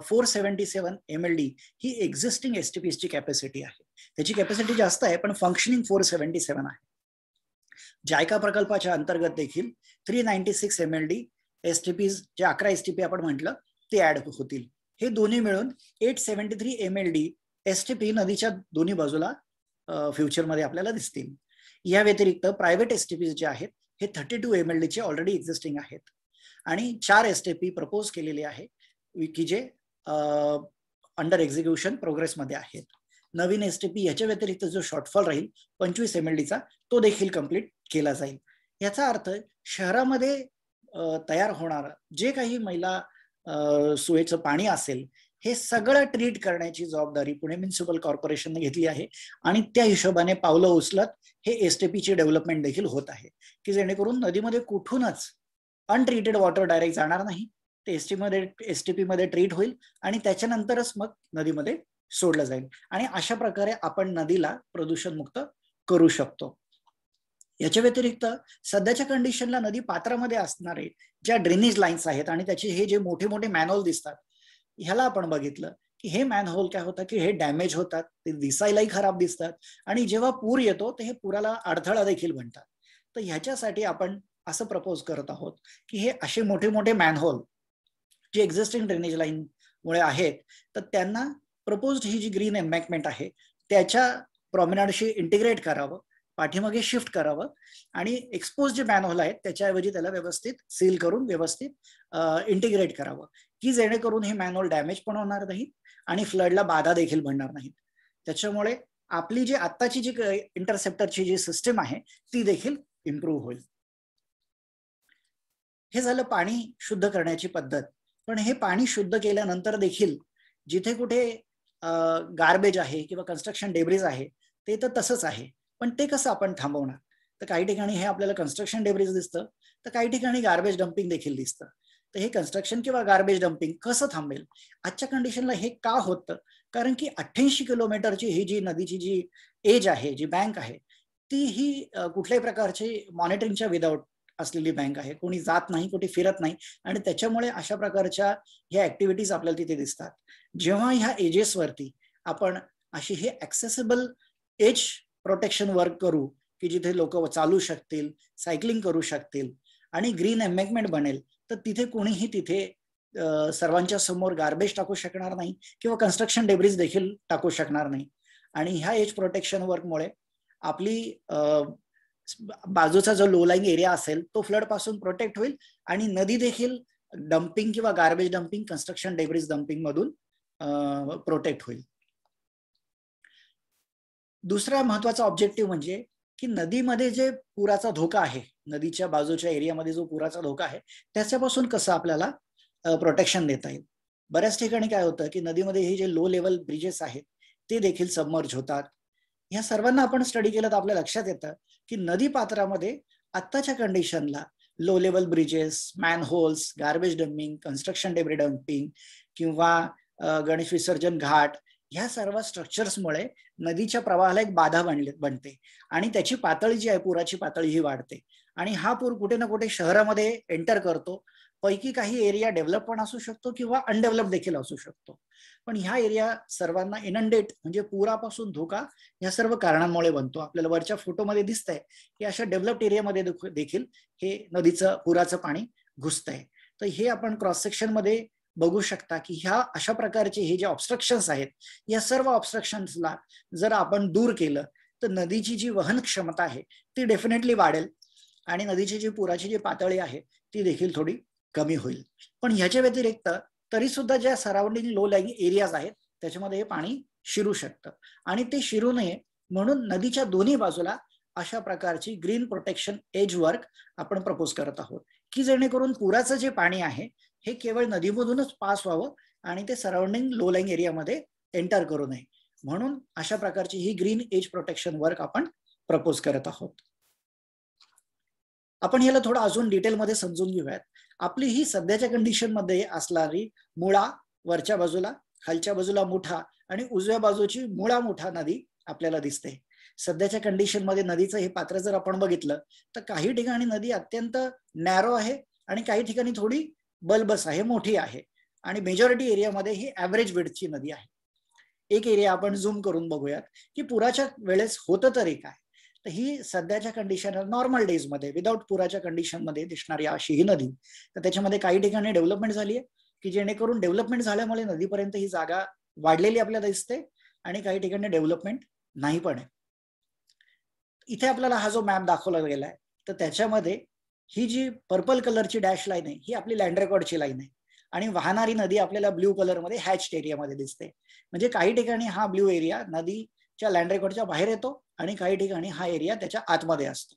477 MLD ही एक्झिस्टिंग एसटीपीची कॅपॅसिटी आहे. त्याची कॅपॅसिटी जास्त आहे पण फंक्शनिंग 477 आहे. जायका प्रकल्पाच्या अंतर्गत देखील 396 MLD एसटीपीज, जे 11 एसटीपी आपण म्हटलं ते ऍड होतील. हे दोन्ही मिळून 873 MLD एसटीपी नदीच्या दोन्ही बाजूला फ्युचरमध्ये आपल्याला दिसतील. या व्यतिरिक्त प्रायव्हेट एसटीपी जे आहेत हे 32 MLD चे ऑलरेडी एक्झिस्टिंग आहेत आणि 4 एसटीपी प्रपोज केलेले आहे की जे अंडर एक्झिक्युशन प्रोग्रेसमध्ये आहेत. नवीन STP याच्या व्यतिरिक्त जो शॉर्टफॉल राहील 25 MLDचा तो देखील कंप्लीट केला जाईल. याचा अर्थ शहरामध्ये तयार होणार जे काही मैला सुएचं पाणी असेल हे सगळं ट्रीट करण्याची जबाबदारी पुणे म्युनिसिपल कॉर्पोरेशनने घेतली आहे आणि त्या हिशोबाने पावलं उचलत हे STPची डेव्हलपमेंट देखील होत आहे की जेणेकरून नदीमध्ये कुठूनच अनट्रीटेड वॉटर डायरेक्ट जाणार नाही, ते STP मध्ये ट्रीट होईल आणि त्याच्यानंतरच मग नदीमध्ये सोडलं जाईल आणि अशा प्रकारे आपण नदीला प्रदूषण मुक्त करू शकतो. याच्या व्यतिरिक्त सध्याच्या कंडिशनला नदी पात्रामध्ये असणारे ज्या ड्रेनेज लाईन्स आहेत आणि त्याचे हे जे मोठे मोठे मॅनहोल दिसतात ह्याला आपण बघितलं की हे मॅनहोल काय होतं की हे डॅमेज होतात, ते दिसायलाही खराब दिसतात आणि जेव्हा पूर येतो तर हे पुराला अडथळा देखील बनतात. तर ह्याच्यासाठी आपण असं प्रपोज करत आहोत की हे असे मोठे मोठे मॅनहोल जे एक्झिस्टिंग ड्रेनेज लाईन मुळे आहेत तर त्यांना प्रपोज्ड ही जी ग्रीन एम्बॅंकमेंट आहे त्याच्या प्रॉमिनाडशी इंटिग्रेट करावं, पाठीमागे शिफ्ट करावं आणि एक्सपोज जे मॅनहोल आहेत त्याच्याऐवजी त्याला व्यवस्थित सील करून व्यवस्थित इंटिग्रेट करावं की जेणेकरून हे मॅनहोल डॅमेज पण होणार नाहीत आणि फ्लडला बाधा देखील बनणार नाहीत. त्याच्यामुळे आपली जी आत्ताची जी इंटरसेप्टरची जी सिस्टम आहे ती देखील इम्प्रूव्ह होईल. हे झालं पाणी शुद्ध करण्याची पद्धत. पण हे पाणी शुद्ध केल्यानंतर देखील जिथे कुठे गार्बेज आहे किंवा कन्स्ट्रक्शन डेब्रिज आहे ते तर तसंच आहे, पण ते कसं आपण थांबवणार? तर काही ठिकाणी हे आपल्याला कन्स्ट्रक्शन डेब्रिज दिसतं तर काही ठिकाणी गार्बेज डम्पिंग देखील दिसतं. तर हे कन्स्ट्रक्शन किंवा गार्बेज डम्पिंग कसं थांबेल? आजच्या कंडिशनला हे का होतं? कारण की 88 किलोमीटरची ही जी नदीची जी एज आहे, जी बँक आहे ती ही कुठल्याही प्रकारची मॉनिटरिंगच्या विदाउट असलेली बँक आहे. कोणी जात नाही, कोणी फिरत नाही आणि त्याच्यामुळे अशा प्रकारच्या ह्या ऍक्टिव्हिटीज आपल्याला तिथे दिसतात. जेव्हा ह्या एजेसवरती आपण अशी हे ऍक्सेसिबल एज प्रोटेक्शन वर्क करू की जिथे लोक चालू शकतील, सायकलिंग करू शकतील आणि ग्रीन एम्बॅंकमेंट बनेल तर तिथे कोणीही तिथे सर्वांच्या समोर गार्बेज टाकू शकणार नाही किंवा कन्स्ट्रक्शन डेब्रिज देखील टाकू शकणार नाही. आणि ह्या एज प्रोटेक्शन वर्कमुळे आपली बाजूचा जो लो लाईंग एरिया असेल तो फ्लड पासून प्रोटेक्ट होईल आणि नदी देखील डम्पिंग किंवा garbage dumping, construction debris dumping मधून प्रोटेक्ट होईल. दुसरा महत्वाचा ऑब्जेक्टिव्ह म्हणजे की नदीमध्ये जे पुराचा धोका आहे, नदीच्या बाजूच्या एरियामध्ये जो पुराचा धोका आहे त्याच्यापासून कसं आपल्याला प्रोटेक्शन देता येईल. बऱ्याच ठिकाणी काय होतं की नदीमध्ये हे जे लो लेवल ब्रिजेस आहेत ते देखील सबमर्ज होतात. ह्या सर्वांना आपण स्टडी केलं तर आपल्या लक्षात येतं की नदी पात्रामध्ये आत्ताच्या कंडिशनला low level bridges, manholes, garbage dumping, construction debris dumping किंवा गणेश विसर्जन घाट ह्या सर्व स्ट्रक्चर्समुळे नदीच्या प्रवाहाला एक बाधा बनते आणि त्याची पातळी जी आहे, पुराची पातळी ही वाढते आणि हा पूर कुठे ना कुठे शहरामध्ये एंटर करतो. पैकी काही एरिया डेव्हलप पण असू शकतो किंवा अनडेव्हलप देखील असू शकतो. पण ह्या एरिया सर्वांना इनंडेट म्हणजे पुरापासून धोका ह्या सर्व कारणांमुळे बनतो. आपल्याला वरच्या फोटोमध्ये दिसतंय की अशा डेव्हलप्ड एरियामध्ये देखील हे नदीचं पुराचं पाणी घुसतंय. तर हे आपण क्रॉस सेक्शन मध्ये बघू शकता की ह्या अशा प्रकारचे हे जे ऑब्स्ट्रक्शन्स आहेत या सर्व ऑब्स्ट्रक्शन्सला जर आपण दूर केलं तर नदीची जी वहन क्षमता आहे ती डेफिनेटली वाढेल आणि नदीची जी पुराची जी पातळी आहे ती देखील थोडी कमी होईल. पण ह्याच्या व्यतिरिक्त तरी सुद्धा ज्या सराउंडिंग लो लाईंग एरियाज आहेत त्याच्यामध्ये हे पाणी शिरू शकतं आणि ते शिरू नये म्हणून नदीच्या दोन्ही बाजूला अशा प्रकारची ग्रीन प्रोटेक्शन एज वर्क आपण प्रपोज करत आहोत की जेणेकरून पुराचं जे पाणी आहे हे केवळ नदीमधूनच पास व्हावं आणि ते सराउंडिंग लो लाईंग एरियामध्ये एंटर करू नये. म्हणून अशा प्रकारची ही ग्रीन एज प्रोटेक्शन वर्क आपण प्रपोज करत आहोत. आपण याला थोडं अजून डिटेलमध्ये समजून घेऊयात. आपली ही सध्याच्या कंडिशन मध्ये असणारी मुळा वरच्या बाजूला, खालच्या बाजूला मुठा आणि उजव्या बाजूची मुळा मुठा नदी आपल्याला दिसते. सध्याच्या कंडिशन मध्ये नदीचं हे पात्र जर आपण बघितलं तर काही ठिकाणी नदी अत्यंत नॅरो आहे आणि काही ठिकाणी थोडी बल्बस आहे, मोठी आहे आणि मेजॉरिटी एरियामध्ये ही ऍव्हरेज विड्थची नदी आहे. एक एरिया आपण झूम करून बघूयात की पुराच्या वेळेस होतं तरी काय. तर ही सध्याच्या कंडिशन नॉर्मल डेज मध्ये विदाउट पुराच्या कंडिशन मध्ये दिसणारी अशी ही नदी. तर त्याच्यामध्ये काही ठिकाणी डेव्हलपमेंट झाली आहे की जेणेकरून डेव्हलपमेंट झाल्यामुळे नदीपर्यंत ही जागा वाढलेली आपल्याला दिसते आणि काही ठिकाणी डेव्हलपमेंट नाही पण आहे. इथे आपल्याला हा जो मॅप दाखवला गेलाय तर त्याच्यामध्ये ही जी पर्पल कलरची डॅश लाईन आहे ही आपली लँड रेकॉर्डची लाईन आहे आणि वाहणारी नदी आपल्याला ब्ल्यू कलरमध्ये हॅच्ड एरियामध्ये दिसते. म्हणजे काही ठिकाणी हा ब्ल्यू एरिया नदीच्या लँड रेकॉर्डच्या बाहेर येतो आणि काही ठिकाणी हा एरिया त्याच्या आतमध्ये असतो.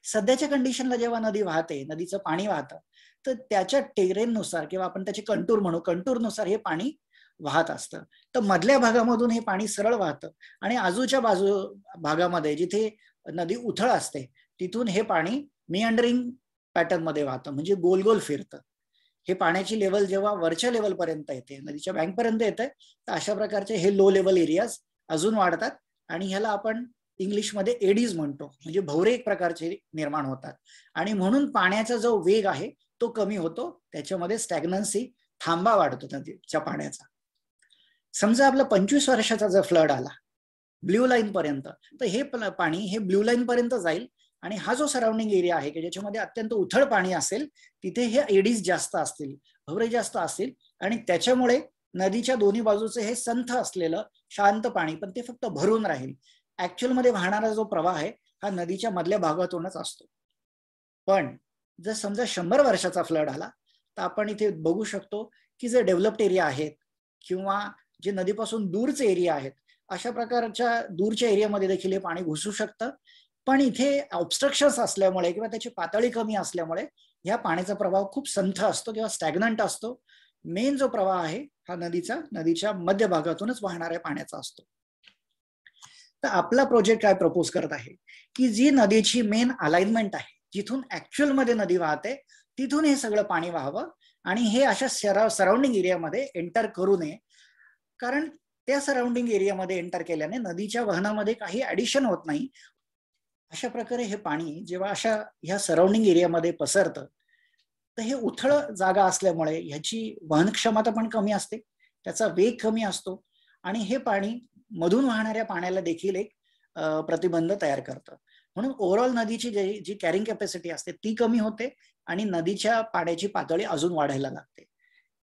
सध्याच्या कंडिशनला जेव्हा नदी वाहते, नदीचं पाणी वाहतं, तर त्याच्या टेरेननुसार किंवा आपण त्याचे कंटूर म्हणू, कंटूरनुसार हे पाणी वाहत असतं. तर मधल्या भागामधून हे पाणी सरळ वाहतं आणि आजूच्या भागामध्ये जिथे नदी उथळ असते तिथून हे पाणी मिअँडरिंग पॅटर्न मध्ये वाहतं, म्हणजे गोल गोल फिरतं. हे पाण्याची लेवल जेव्हा वरच्या लेवल पर्यंत येते, नदीच्या बँक पर्यंत येते, तर अशा प्रकारचे हे लो लेवल एरियाज अजून वाढतात आणि ह्याला आपण इंग्लिशमध्ये एडीज म्हणतो, म्हणजे भवरे एक प्रकारचे निर्माण होतात आणि म्हणून पाण्याचा जो वेग आहे तो कमी होतो, त्याच्यामध्ये स्टॅग्नन्सी, थांबा वाढतो नदीच्या पाण्याचा. समजा आपला 25 वर्षाचा जर फ्लड आला ब्ल्यू लाईन पर्यंत, तर हे पाणी हे ब्ल्यू लाईन पर्यंत जाईल आणि हा जो सराउंडिंग एरिया आहे की ज्याच्यामध्ये अत्यंत उथळ पाणी असेल तिथे हे एडीज जास्त असतील, भवरे जास्त असतील आणि त्याच्यामुळे नदीच्या दोन्ही बाजूचे हे संथ असलेलं शांत पाणी पण ते फक्त भरून राहील. ऍक्च्युअल मध्ये वाहणारा जो प्रवाह आहे हा नदीच्या मधल्या भागातूनच असतो. पण जर समजा 100 वर्षाचा फ्लड आला तर आपण इथे बघू शकतो की जे डेव्हलप्ड एरिया आहेत किंवा जे नदीपासून दूरचे एरिया आहेत अशा प्रकारच्या दूरच्या एरियामध्ये देखील हे पाणी घुसू शकतं. पण इथे ऑब्स्ट्रक्शन्स असल्यामुळे किंवा त्याची पातळी कमी असल्यामुळे ह्या पाण्याचा प्रवाह खूप संथ असतो किंवा स्टॅग्नंट असतो. मेन जो प्रवाह आहे हा नदीच्या मध्य भागातूनच वाहणाऱ्या पाण्याचा असतो. तर आपला प्रोजेक्ट काय प्रपोज करत आहे की जी नदीची मेन अलाइनमेंट आहे, जिथून ऍक्च्युअल मध्ये नदी वाहते तिथून हे सगळं पाणी वाहावं आणि हे अशा सराउंडिंग एरियामध्ये एंटर करू नये, कारण त्या सराउंडिंग एरियामध्ये एंटर केल्याने नदीच्या वहनामध्ये काही ऍडिशन होत नाही. अशा प्रकारे हे पाणी जेव्हा अशा ह्या सराउंडिंग एरियामध्ये पसरतं तर हे उथळ जागा असल्यामुळे ह्याची वहन क्षमता पण कमी असते, त्याचा वेग कमी असतो आणि हे पाणी मधून वाहणाऱ्या पाण्याला देखील एक प्रतिबंध तयार करतं. म्हणून ओव्हरऑल नदीची जी कॅरिंग कॅपॅसिटी असते ती कमी होते आणि नदीच्या पाण्याची पातळी अजून वाढायला लागते.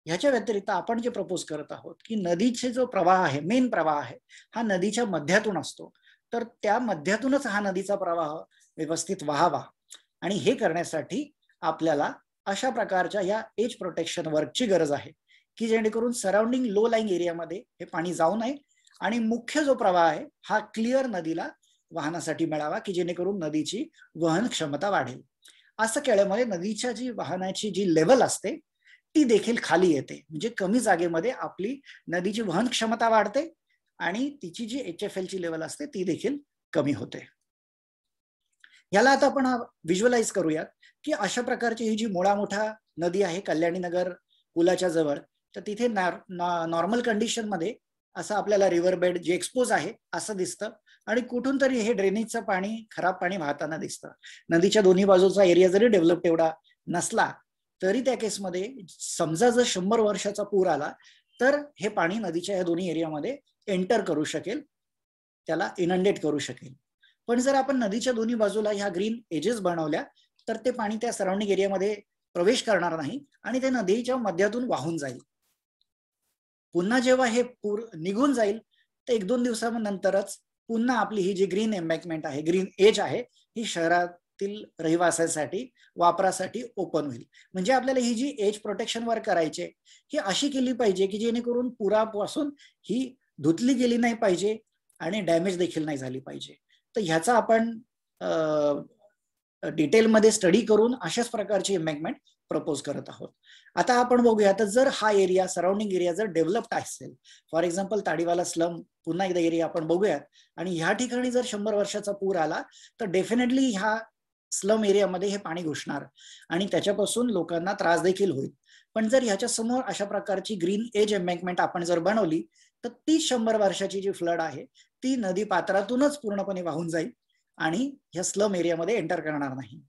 ह्याच्या व्यतिरिक्त आपण जे प्रपोज करत आहोत की नदीचे जो प्रवाह आहे, मेन प्रवाह आहे, हा नदीच्या मध्यातून असतो. तर त्या मध्यातूनच हा नदीचा प्रवाह व्यवस्थित व्हावा आणि हे करण्यासाठी आपल्याला अशा प्रकारच्या या एज प्रोटेक्शन वर्कची गरज आहे की जेणेकरून सराउंडिंग लो लाईंग एरियामध्ये हे पाणी जाऊ नये आणि मुख्य जो प्रवाह आहे हा क्लिअर नदीला वाहनासाठी मिळावा की जेणेकरून नदीची वहन क्षमता वाढेल. असं केल्यामुळे नदीच्या जी वाहनाची जी लेवल असते ती देखील खाली येते, म्हणजे कमी जागेमध्ये आपली नदीची वहन क्षमता वाढते आणि तिची जी HFL ची लेवल असते ती देखील कमी होते. याला आता आपण व्हिज्युअलाइज करूयात की अशा प्रकारची ही जी मोठा नदी आहे कल्याणी नगर पुलाच्या जवळ, तर तिथे नॉर्मल कंडिशन मध्ये असं आपल्याला रिव्हर बेड जे एक्सपोज आहे असं दिसतं आणि कुठून तरी हे ड्रेनेजचं पाणी, खराब पाणी वाहताना दिसतं. नदीच्या दोन्ही बाजूचा एरिया जरी डेव्हलप एवढा नसला तरी त्या केसमध्ये समजा जर 100 वर्षाचा पूर आला तर हे पाणी नदीच्या या दोन्ही एरियामध्ये एंटर करू शकेल, त्याला इनंडेट करू शकेल. पण जर आपण नदीच्या दोन्ही बाजूला ह्या ग्रीन एजेस बनवल्या तर ते पाणी त्या सराउंडिंग एरियामध्ये प्रवेश करणार नाही आणि ते नदीच्या मध्यातून वाहून जाईल. पुन्हा जेव्हा हे पूर निघून जाईल तर 1-2 दिवसानंतरच पुन्हा आपली ही जी ग्रीन एम्बॅकमेंट आहे, ग्रीन एज आहे, ही शहरातील रहिवाशांसाठी वापरासाठी ओपन होईल. म्हणजे आपल्याला ही जी एज प्रोटेक्शन वर करायची ही अशी केली पाहिजे की जेणेकरून पुरापासून ही धुतली गेली नाही पाहिजे आणि डॅमेज देखील नाही झाली पाहिजे. तर ह्याचा आपण डिटेलमध्ये स्टडी करून अशाच प्रकारची एम्बॅकमेंट प्रपोज करत आहोत. आता आपण बघूया, तर जर हा एरिया सराउंडिंग एरिया जर डेव्हलप्ड असेल, फॉर एक्झाम्पल ताडीवाला स्लम पुन्हा एकदा एरिया आपण बघूयात आणि ह्या ठिकाणी जर 100 वर्षाचा पूर आला तर डेफिनेटली ह्या स्लम एरियामध्ये हे पाणी घुसणार आणि त्याच्यापासून लोकांना त्रास देखील होईल. पण जर ह्याच्या समोर अशा प्रकारची ग्रीन एज एम्बॅकमेंट आपण जर बनवली तर ती 100 वर्षाची जी फ्लड आहे ती नदी पात्रातूनच पूर्णपणे वाहून जाईल आणि ह्या स्लम एरियामध्ये एंटर करणार नाही.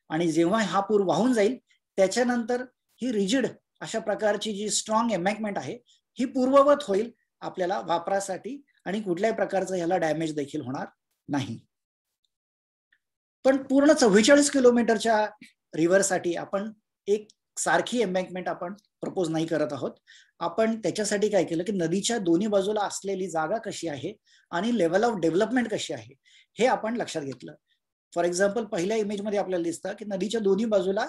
आणि जेव्हा हा पूर वाहून जाईल त्याच्यानंतर ही रिजिड अशा प्रकारची जी स्ट्रॉंग एम्बॅकमेंट आहे ही पूर्ववत होईल आपल्याला वापरासाठी आणि कुठल्याही प्रकारचं ह्याला डॅमेज देखील होणार नाही. पण पूर्ण 44 किलोमीटरच्या रिव्हरसाठी आपण एक सारखी एम्बॅकमेंट आपण प्रपोज नाही करत आहोत. आपण त्याच्यासाठी काय केलं की नदीच्या दोन्ही बाजूला असलेली जागा कशी आहे आणि लेवल ऑफ डेव्हलपमेंट कशी आहे हे आपण लक्षात घेतलं. फॉर एक्झाम्पल पहिल्या इमेजमध्ये आपल्याला दिसतं की नदीच्या दोन्ही बाजूला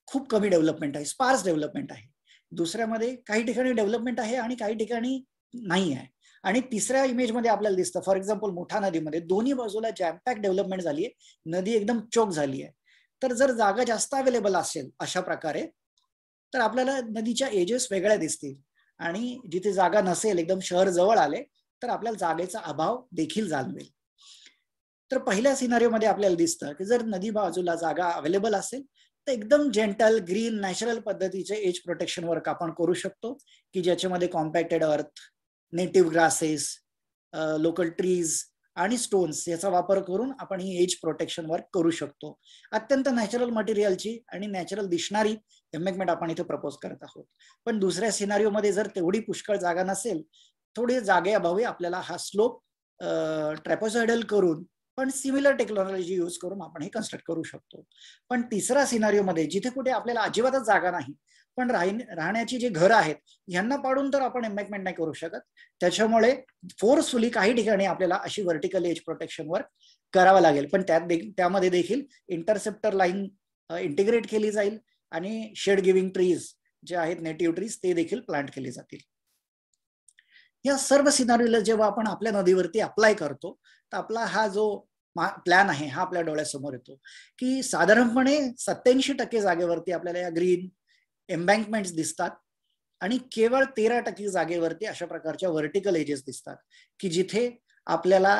खूप कमी डेव्हलपमेंट आहे, स्पार्स डेव्हलपमेंट आहे. दुसऱ्यामध्ये काही ठिकाणी डेव्हलपमेंट आहे आणि काही ठिकाणी नाही आहे. आणि तिसऱ्या इमेजमध्ये आपल्याला दिसतं, फॉर एक्झाम्पल मोठा नदीमध्ये दोन्ही बाजूला जॅमपॅक डेव्हलपमेंट झाली आहे, नदी एकदम चोक झाली आहे. तर जर जागा जास्त अवेलेबल असेल अशा प्रकारे, तर आपल्याला नदीच्या एजेस वेगळ्या दिसतील. आणि जिथे जागा नसेल, एकदम शहर जवळ आले, तर आपल्याला जागेचा अभाव देखील जाणवेल. तर पहिल्या सिनारिओमध्ये आपल्याला दिसतं की जर नदी बाजूला जागा अवेलेबल असेल तर एकदम जेंटल ग्रीन नॅचरल पद्धतीचे एज प्रोटेक्शन वर्क आपण करू शकतो, की ज्याच्यामध्ये कॉम्पॅक्टेड अर्थ, नेटिव्ह ग्रासेस, लोकल ट्रीज आणि स्टोन्स याचा वापर करून आपण ही एज प्रोटेक्शन वर्क करू शकतो. अत्यंत नॅचरल मटेरियलची आणि नॅचरल दिसणारी एम्बॅंकमेंट आपण इथे प्रपोज करत आहोत. पण दुसऱ्या सिनारिओमध्ये जर तेवढी पुष्कळ जागा नसेल, थोडी जागेअभावी आपल्याला हा स्लोप ट्रॅपोसॉइडल करून पण सिमिलर टेक्नॉलॉजी यूज करून आपण हे कन्स्ट्रक्ट करू शकतो. पण तिसरा सिनारिओ मध्ये जिथे कुठे आपल्याला अजिबातच जागा नाही, पण राहण्याची जी घरं आहेत यांना पाडून तर आपण एम्बॅंकमेंट नाही करू शकत. त्याच्यामुळे फोर्सफुली काही ठिकाणी आपल्याला अशी व्हर्टिकल एज प्रोटेक्शन वर्क करावं लागेल. पण त्यामध्ये देखील इंटरसेप्टर लाईन इंटिग्रेट केली जाईल आणि शेड गिव्हिंग ट्रीज जे आहेत, नेटिव्ह ट्रीज, ते देखील प्लांट केले जातील. या सर्व सिनारिओला जेव्हा आपण आपल्या नदीवरती अप्लाय करतो तर आपला हा जो प्लॅन आहे हा आपल्या डोळ्यासमोर येतो की साधारणपणे 87% जागेवरती आपल्याला या ग्रीन एम्बँकमेंट्स दिसतात आणि केवळ 13% जागेवरती अशा प्रकारच्या व्हर्टिकल एजेस दिसतात की जिथे आपल्याला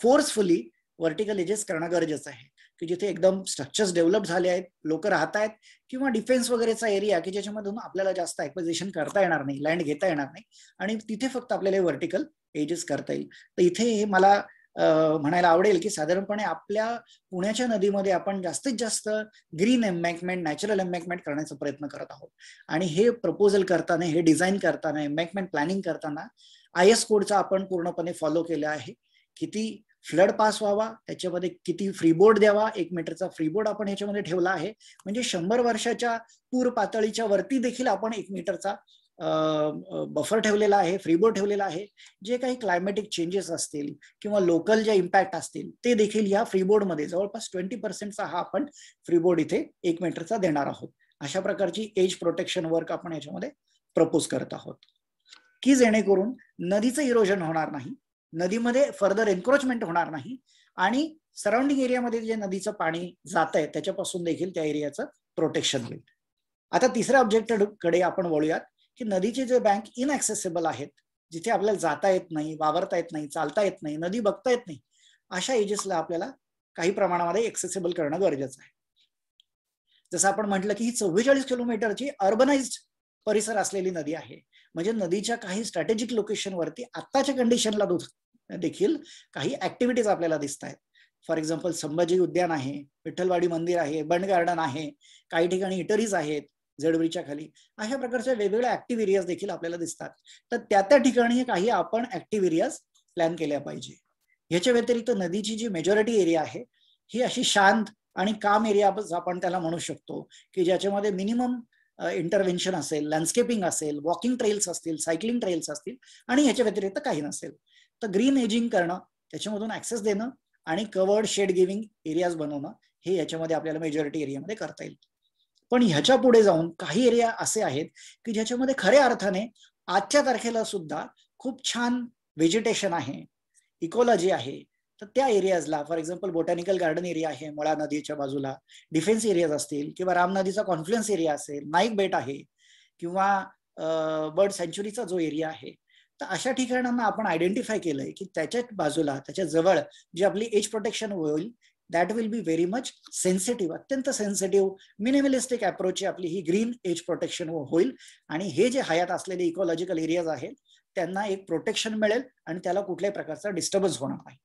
फोर्सफुली व्हर्टिकल एजेस करणं गरजेचं आहे, की जिथे एकदम स्ट्रक्चर्स डेव्हलप झाले आहेत, लोक राहत आहेत, किंवा डिफेन्स वगैरेचा एरिया की ज्याच्यामधून आपल्याला जास्त ॲक्विजिशन करता येणार नाही, लँड घेता येणार नाही आणि तिथे फक्त आपल्याला व्हर्टिकल एजेस करता येईल. तर इथे मला म्हणायला आवडेल की साधारणपणे आपल्या पुण्याच्या नदीमध्ये आपण जास्तीत जास्त ग्रीन एम्बँकमेंट, नॅचरल एम्बँकमेंट करण्याचा प्रयत्न करत आहोत. आणि हे प्रपोजल करताना, हे डिझाईन करताना, एम्बँकमेंट प्लॅनिंग करताना IS कोडचा आपण पूर्णपणे फॉलो केला आहे. किती फ्लड पास व्हावा, त्याच्यामध्ये किती फ्रीबोर्ड द्यावा, 1 मीटरचा फ्रीबोर्ड आपण याच्यामध्ये ठेवला आहे. म्हणजे 100 वर्षाच्या पूर पातळीच्या वरती देखील आपण 1 मीटरचा बफर ठेवलेला आहे, फ्रीबोर्ड ठेवलेला आहे. जे काही क्लायमॅटिक चेंजेस असतील किंवा लोकल जे इम्पॅक्ट असतील ते देखील या फ्रीबोर्डमध्ये जवळपास 20%चा हा आपण फ्रीबोर्ड इथे 1 मीटरचा देणार आहोत. अशा प्रकारची एज प्रोटेक्शन वर्क आपण याच्यामध्ये प्रपोज करत आहोत की जेणेकरून नदीचं इरोजन होणार नाही, नदीमध्ये फर्दर एन्क्रोचमेंट होणार नाही आणि सराउंडिंग एरियामध्ये जे नदीचं पाणी जात आहे त्याच्यापासून देखील त्या एरियाचं प्रोटेक्शन होईल. आता तिसऱ्या ऑब्जेक्टिव्ह कडे आपण वळूयात की नदीचे जे बँक इनॲक्सेसिबल आहेत, जिथे आपल्याला जाता येत नाही, वावरता येत नाही, चालता येत नाही, नदी बघता येत नाही, अशा एजेसला आपल्याला काही प्रमाणामध्ये एक्सेसिबल करणं गरजेचं आहे. जसं आपण म्हटलं की ही 44 किलोमीटरची अर्बनाइज्ड परिसर असलेली नदी आहे. म्हणजे नदीच्या काही स्ट्रॅटेजिक लोकेशनवरती आत्ताच्या कंडिशनला देखील काही ऍक्टिव्हिटीज आपल्याला दिसत आहेत. फॉर एक्झाम्पल संभाजी उद्यान आहे, विठ्ठलवाडी मंदिर आहे, बंड गार्डन आहे, काही ठिकाणी इटरीज आहेत जडब्रिजच्या खाली. अशा प्रकारच्या वेगवेगळ्या ऍक्टिव्ह एरियाज देखील आपल्याला दिसतात. तर त्या ठिकाणी काही आपण ऍक्टिव्ह एरियाज प्लॅन केल्या पाहिजे. ह्याच्या व्यतिरिक्त नदीची जी मेजॉरिटी एरिया आहे ही अशी शांत आणि काम एरिया आपण त्याला म्हणू शकतो की ज्याच्यामध्ये मिनिमम इंटरव्हेन्शन असेल, लँडस्केपिंग असेल, वॉकिंग ट्रेल्स असतील, सायकलिंग ट्रेल्स असतील आणि ह्याच्या व्यतिरिक्त काही नसेल. तर ग्रीन एजिंग करणं, त्याच्यामधून ऍक्सेस देणं आणि कवर्ड शेड गिव्हिंग एरियाज बनवणं हे याच्यामध्ये आपल्याला मेजॉरिटी एरियामध्ये करता येईल. पण ह्याच्या पुढे जाऊन काही एरिया असे आहेत की ज्याच्यामध्ये खऱ्या अर्थाने आजच्या तारखेला सुद्धा खूप छान व्हेजिटेशन आहे, इकोलॉजी आहे. तर त्या एरियाजला for example botanical garden area आहे मुळा नदीच्या बाजूला, डिफेन्स एरियाज असतील किंवा राम नदीचा कॉन्फ्लुएन्स एरिया असेल, नाईक बेट आहे किंवा बर्ड सँच्युरीचा जो एरिया आहे, तर अशा ठिकाणांना आपण आयडेंटिफाय केलंय की त्याच्या बाजूला, त्याच्या जवळ जी आपली एज प्रोटेक्शन होईल that will be very much sensitive, अत्यंत सेन्सिटिव्ह मिनिमलिस्टिक अप्रोच आपली ही ग्रीन एज प्रोटेक्शन होईल. आणि हे जे हयात असलेले इकोलॉजिकल एरियाज आहेत त्यांना एक प्रोटेक्शन मिळेल आणि त्याला कुठल्याही प्रकारचा डिस्टर्बन्स होणार नाही.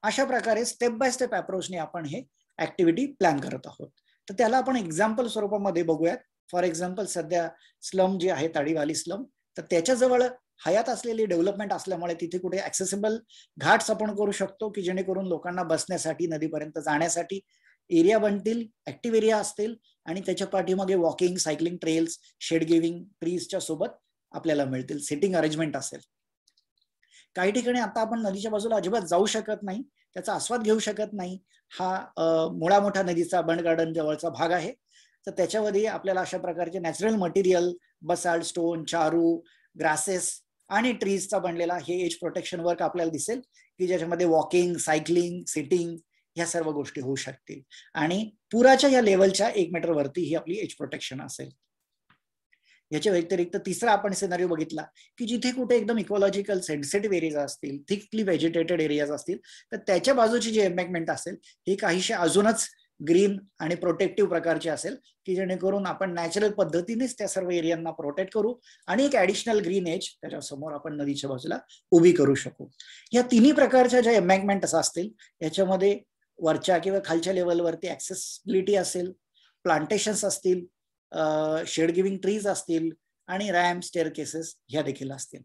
अशा प्रकारे स्टेप बाय स्टेप अप्रोचने आपण हे ऍक्टिव्हिटी प्लॅन करत आहोत. तर त्याला आपण एक्झाम्पल स्वरूपामध्ये बघूयात. फॉर एक्झाम्पल सध्या स्लम जी आहे, ताडीवाली स्लम, तर त्याच्याजवळ हयात असलेली डेव्हलपमेंट असल्यामुळे तिथे कुठे ऍक्सेसिबल घाट्स आपण करू शकतो की जेणेकरून लोकांना बसण्यासाठी, नदीपर्यंत जाण्यासाठी एरिया बनतील, ऍक्टिव्ह एरिया असतील आणि त्याच्या पाठीमागे walking, cycling trails, shade giving ट्रीजच्या सोबत आपल्याला मिळतील, सिटिंग अरेंजमेंट असेल. काही ठिकाणी आता आपण नदीच्या बाजूला अजिबात जाऊ शकत नाही, त्याचा आस्वाद घेऊ शकत नाही. हा मुळा मोठा नदीचा बंड गार्डन जवळचा भाग आहे. तर त्याच्यामध्ये आपल्याला अशा प्रकारचे natural material basalt stone, Charu, grasses आणि ट्रीजचा बनलेला हे एज प्रोटेक्शन वर्क आपल्याला दिसेल की ज्याच्यामध्ये वॉकिंग, सायकलिंग, सिटिंग ह्या सर्व गोष्टी होऊ शकतील. आणि पुराच्या या लेवलच्या 1 मीटर वरती ही आपली एज प्रोटेक्शन असेल. याच्या व्यतिरिक्त तिसरा आपण सिनारिओ बघितला की जिथे कुठे एकदम इकॉलॉजिकल सेन्सिटिव्ह एरियाज असतील, थिकली व्हेजिटेटेड एरियाज असतील, तर त्याच्या बाजूची जी एम्बॅंकमेंट असेल ही काहीशी अजूनच ग्रीन आणि प्रोटेक्टिव्ह प्रकारची असेल की जेणेकरून आपण नॅचरल पद्धतीनेच त्या सर्व एरियांना प्रोटेक्ट करू आणि एक ऍडिशनल ग्रीन एज त्याच्या समोर आपण नदीच्या बाजूला उभी करू शकू. या तिन्ही प्रकारच्या ज्या एम्बॅंकमेंट असतील याच्यामध्ये वरच्या किंवा खालच्या लेवलवरती ऍक्सेसिबिलिटी असेल, प्लांटेशन्स असतील, शेड गिव्हिंग ट्रीज असतील आणि रॅम्प, स्टेअरकेसेस ह्या देखील असतील.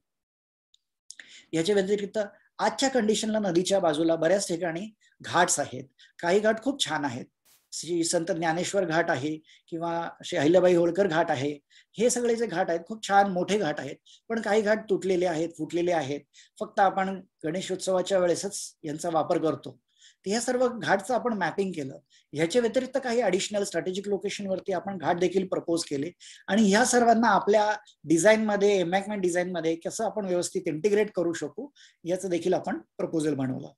याच्या व्यतिरिक्त आजच्या कंडिशनला नदीच्या बाजूला बऱ्याच ठिकाणी घाट्स आहेत. काही घाट खूप छान आहेत. श्री संत ज्ञानेश्वर घाट आहे किंवा श्री अहिल्याबाई होळकर घाट आहे. हे सगळे जे घाट आहेत खूप छान मोठे घाट आहेत. पण काही घाट तुटलेले आहेत, फुटलेले आहेत. फक्त आपण गणेशोत्सवाच्या वेळेसच यांचा वापर करतो. ह्या सर्व घाटचं आपण मॅपिंग केलं. ह्याच्या व्यतिरिक्त काही ऍडिशनल स्ट्रॅटेजिक लोकेशनवरती आपण घाट देखील प्रपोज केले आणि ह्या सर्वांना आपल्या डिझाईनमध्ये, एम्बॅंकमेंट डिझाईनमध्ये कसं आपण व्यवस्थित इंटिग्रेट करू शकू याचं देखील आपण प्रपोजल बनवलं.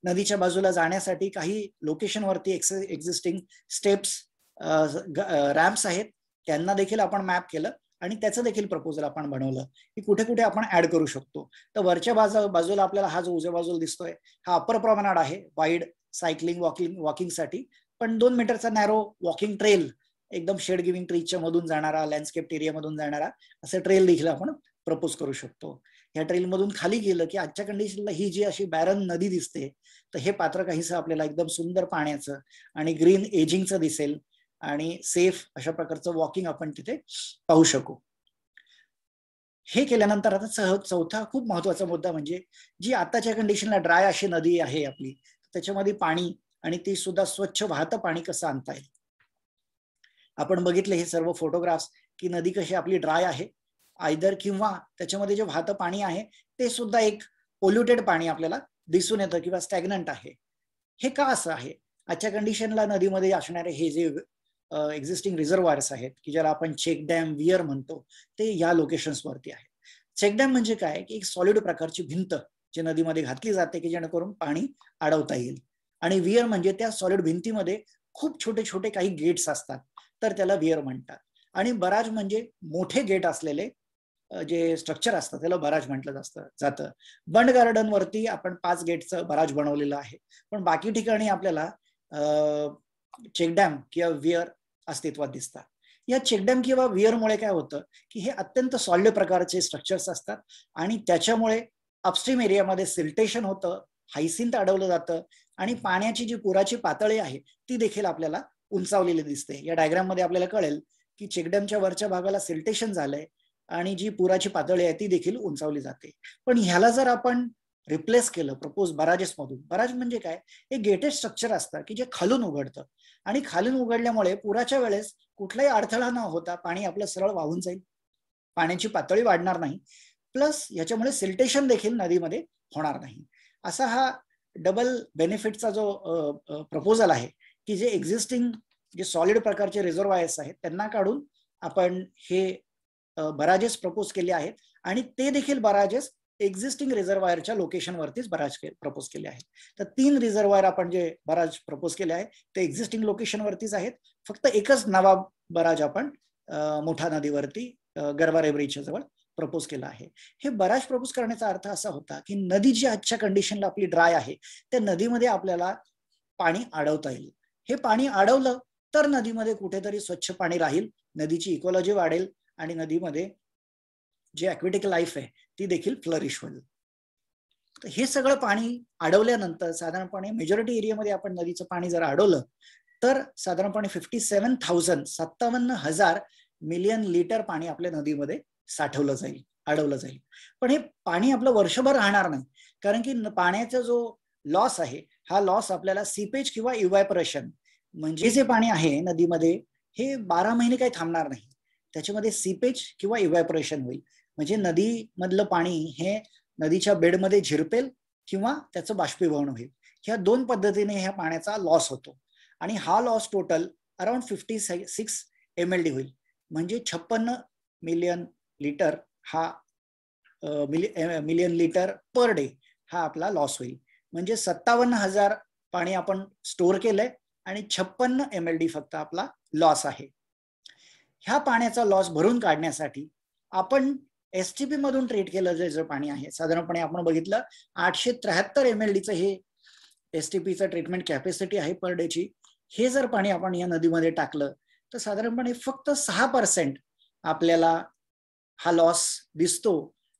नदीच्या बाजूला जाण्यासाठी काही लोकेशनवरती एक्झिस्टिंग स्टेप्स, रॅम्प्स आहेत, त्यांना देखील आपण मॅप केलं आणि त्याचं देखील प्रपोजल आपण बनवलं की कुठे कुठे आपण ऍड करू शकतो. तर वरच्या बाजूला आपल्याला हा जो उजव्या बाजूला दिसतोय हा अप्पर प्रॉमेनाड आहे, वाईड सायकलिंग, वॉकिंगसाठी. पण 2 मीटरचा नॅरो वॉकिंग ट्रेल, एकदम शेड गिव्हिंग ट्रीजच्या मधून जाणारा, लँडस्केप एरिया मधून जाणारा असं ट्रेल देखील आपण प्रपोज करू शकतो. या ट्रेल मधून खाली गेलं की आजच्या कंडिशनला ही जी अशी बॅरन नदी दिसते तर हे पात्र काहीसं आपल्याला एकदम सुंदर पाण्याचं आणि ग्रीन एजिंगचं दिसेल आणि सेफ अशा प्रकारचं वॉकिंग आपण तिथे पाहू शकू. हे केल्यानंतर आता चौथा खूप महत्वाचा मुद्दा म्हणजे जी आताच्या कंडिशनला ड्राय अशी नदी आहे आपली, त्याच्यामध्ये पाणी आणि ती सुद्धा स्वच्छ वाहतं पाणी कसं आणता येईल. आपण बघितले हे सर्व फोटोग्राफ्स की नदी कशी आपली ड्राय आहे आयदर, किंवा त्याच्यामध्ये जे वाहतं पाणी आहे ते सुद्धा एक पोल्युटेड पाणी आपल्याला दिसून येतं किंवा स्टॅग्नंट आहे. हे का असं आहे? आजच्या कंडिशनला नदीमध्ये असणारे हे जे एक्झिस्टिंग रिझर्वायर्स आहेत की ज्याला आपण चेक डॅम, वियर म्हणतो, ते या लोकेशन्सवरती आहे. चेक डॅम म्हणजे काय की एक सॉलिड प्रकारची भिंत जी नदीमध्ये घातली जाते की जेणेकरून पाणी अडवता येईल. आणि वियर म्हणजे त्या सॉलिड भिंतीमध्ये खूप छोटे छोटे काही गेट्स असतात तर त्याला वियर म्हणतात. आणि बराज म्हणजे मोठे गेट असलेले जे स्ट्रक्चर असतं त्याला बराज म्हटलं जातं. बंड गार्डन वरती आपण 5 गेटचं बराज बनवलेलं आहे. पण बाकी ठिकाणी आपल्याला चेकडॅम किंवा वियर अस्तित्वात दिसतात. या चेकडॅम किंवा वियरमुळे काय होतं की हे अत्यंत सॉलिड प्रकारचे स्ट्रक्चर्स असतात आणि त्याच्यामुळे अपस्ट्रीम एरियामध्ये सिल्टेशन होतं, हायसिंथ अडवलं जातं आणि पाण्याची जी पुराची पातळी आहे ती देखील आपल्याला उंचावलेली दिसते. या डायग्राम मध्ये आपल्याला कळेल की चेकडॅमच्या वरच्या भागाला सिल्टेशन झालंय आणि जी पुराची पातळी आहे ती देखील उंचावली जाते. पण ह्याला जर आपण रिप्लेस केलं प्रपोज बराजेस मधून, बराज म्हणजे काय, एक गेटेड स्ट्रक्चर असतं की जे खालून उघडतं आणि खालून उघडल्यामुळे पुराच्या वेळेस कुठलाही अडथळा न होता पाणी आपलं सरळ वाहून जाईल, पाण्याची पातळी वाढणार नाही, प्लस याच्यामुळे सिल्टेशन देखील नदीमध्ये होणार नाही. असा हा डबल बेनिफिटचा जो प्रपोजल आहे की जे एक्झिस्टिंग जे सॉलिड प्रकारचे रिझर्वायर्स आहेत त्यांना काढून आपण हे बराजेस प्रपोज केले आहेत आणि ते देखील बराजेस एक्झिस्टिंग रिझर्वायरच्या लोकेशनवरतीच बराज प्रपोज केले आहेत. तर 3 रिझर्वायर आपण जे बराज प्रपोज केले आहे ते एक्झिस्टिंग लोकेशनवरतीच आहेत. फक्त एकच नवा बराज आपण मोठा नदीवरती गरवारे ब्रिजच्या जवळ प्रपोज केला आहे. हे बराज प्रपोज करण्याचा अर्थ असा होता की नदी जी आजच्या कंडिशनला आपली ड्राय आहे त्या नदीमध्ये आपल्याला पाणी अडवता येईल. हे पाणी अडवलं तर नदीमध्ये कुठेतरी स्वच्छ पाणी राहील, नदीची इकॉलॉजी वाढेल आणि नदीमध्ये जी ॲक्वेटिक लाईफ आहे ती देखील फ्लरिश होईल. तर हे सगळं पाणी अडवल्यानंतर साधारणपणे मेजॉरिटी एरियामध्ये आपण नदीचं पाणी जर अडवलं तर साधारणपणे 57,000 मिलियन लिटर पाणी आपल्या नदीमध्ये साठवलं जाईल, अडवलं जाईल. पण हे पाणी आपलं वर्षभर राहणार नाही, कारण की पाण्याचा जो लॉस आहे हा लॉस आपल्याला सीपेज किंवा इव्हॅपोरेशन म्हणजे जे पाणी आहे नदीमध्ये हे 12 महिने काही थांबणार नाही, त्याच्यामध्ये सीपेज किंवा इव्हॅपोरेशन होईल. म्हणजे नदी मधलं पाणी हे नदीच्या बेडमध्ये झिरपेल किंवा त्याचं बाष्पीभवन होईल. ह्या 2 पद्धतीने ह्या पाण्याचा लॉस होतो आणि हा लॉस टोटल अराउंड 56 MLD होईल. म्हणजे 56 मिलियन लिटर हा मिलियन लिटर पर डे हा आपला लॉस होईल. म्हणजे 57,000 पाणी आपण स्टोअर केलंय आणि 56 MLD फक्त आपला लॉस आहे. ह्या पाण्याचा लॉस भरून काढण्यासाठी आपण STP मधून ट्रीट केलं जे पाणी आहे, साधारणपणे आपण बघितलं 873 MLDचं हे STPचं ट्रीटमेंट कॅपॅसिटी आहे पर डेची. हे जर पाणी आपण या नदीमध्ये टाकलं तर साधारणपणे फक्त 6% आपल्याला हा लॉस दिसतो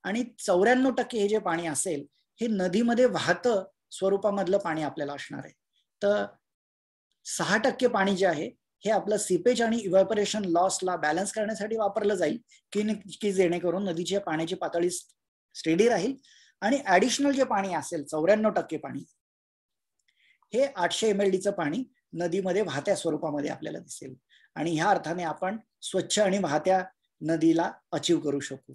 आणि 94% हे जे पाणी असेल हे नदीमध्ये वाहतं स्वरूपामधलं पाणी आपल्याला असणार आहे. तर 6% पाणी जे आहे हे आपलं सीपेज आणि इव्हॅपोरेशन लॉसला बॅलन्स करण्यासाठी वापरलं जाईल की जेणेकरून नदीच्या पाण्याची पातळी स्टेडी राहील आणि ऍडिशनल जे पाणी असेल 94% पाणी हे 800 MLDचं पाणी नदीमध्ये वाहत्या स्वरूपामध्ये आपल्याला दिसेल आणि ह्या अर्थाने आपण स्वच्छ आणि वाहत्या नदीला अचीव करू शकू.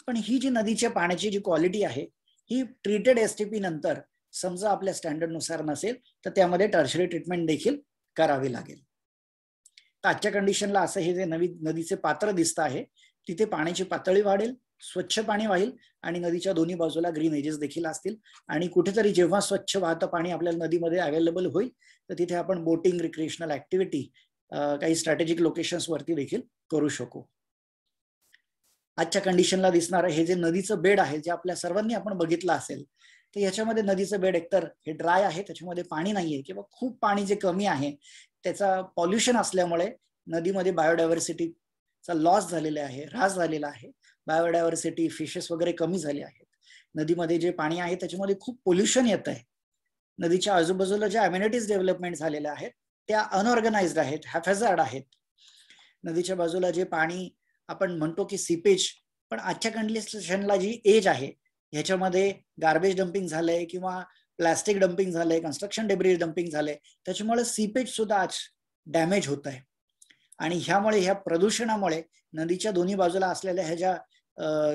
पण ही जी नदीच्या पाण्याची जी क्वालिटी आहे ही ट्रीटेड STP नंतर समजा आपल्या स्टँडर्ड नुसार नसेल तर त्यामध्ये टर्शरी ट्रीटमेंट देखील करावी लागेल. तर आजच्या कंडिशनला असं हे जे नदीचे पात्र दिसत आहे तिथे पाण्याची पातळी वाढेल, स्वच्छ पाणी वाहील आणि नदीच्या दोन्ही बाजूला ग्रीन एजेस देखील असतील आणि कुठेतरी जेव्हा स्वच्छ वाहतं पाणी आपल्याला नदीमध्ये अवेलेबल होईल तर तिथे आपण बोटिंग, रिक्रिएशनल ऍक्टिव्हिटी काही स्ट्रॅटेजिक लोकेशन्स वरती देखील करू शकू. आजच्या कंडिशनला दिसणारं हे जे नदीचं बेड आहे जे आपल्या सर्वांनी आपण बघितलं असेल तर याच्यामध्ये नदीचं बेड एकतर हे ड्राय आहे, त्याच्यामध्ये पाणी नाहीये किंवा खूप पाणी जे कमी आहे त्याचा पॉल्युशन असल्यामुळे नदीमध्ये बायोडायव्हर्सिटीचा लॉस झालेला आहे, ह्रास झालेला आहे. बायोडायव्हर्सिटी, फिशेस वगैरे कमी झाले आहेत. नदीमध्ये जे पाणी आहे त्याच्यामध्ये खूप पोल्युशन येत आहे. नदीच्या आजूबाजूला ज्या अम्युनिटीज डेव्हलपमेंट झालेल्या आहेत त्या अनऑर्गनाइज्ड आहेत, हॅफॅझार्ड आहेत. नदीच्या बाजूला जे पाणी आपण म्हणतो की सीपेज, पण आजच्या कंडिशनला जी एज आहे ह्याच्यामध्ये गार्बेज डम्पिंग झालंय किंवा प्लास्टिक डम्पिंग झालंय, कन्स्ट्रक्शन डेब्रिज डम्पिंग झालंय, त्याच्यामुळे सीपेज सुद्धा आज डॅमेज होत आहे आणि ह्यामुळे ह्या प्रदूषणामुळे नदीच्या दोन्ही बाजूला असलेल्या ह्या ज्या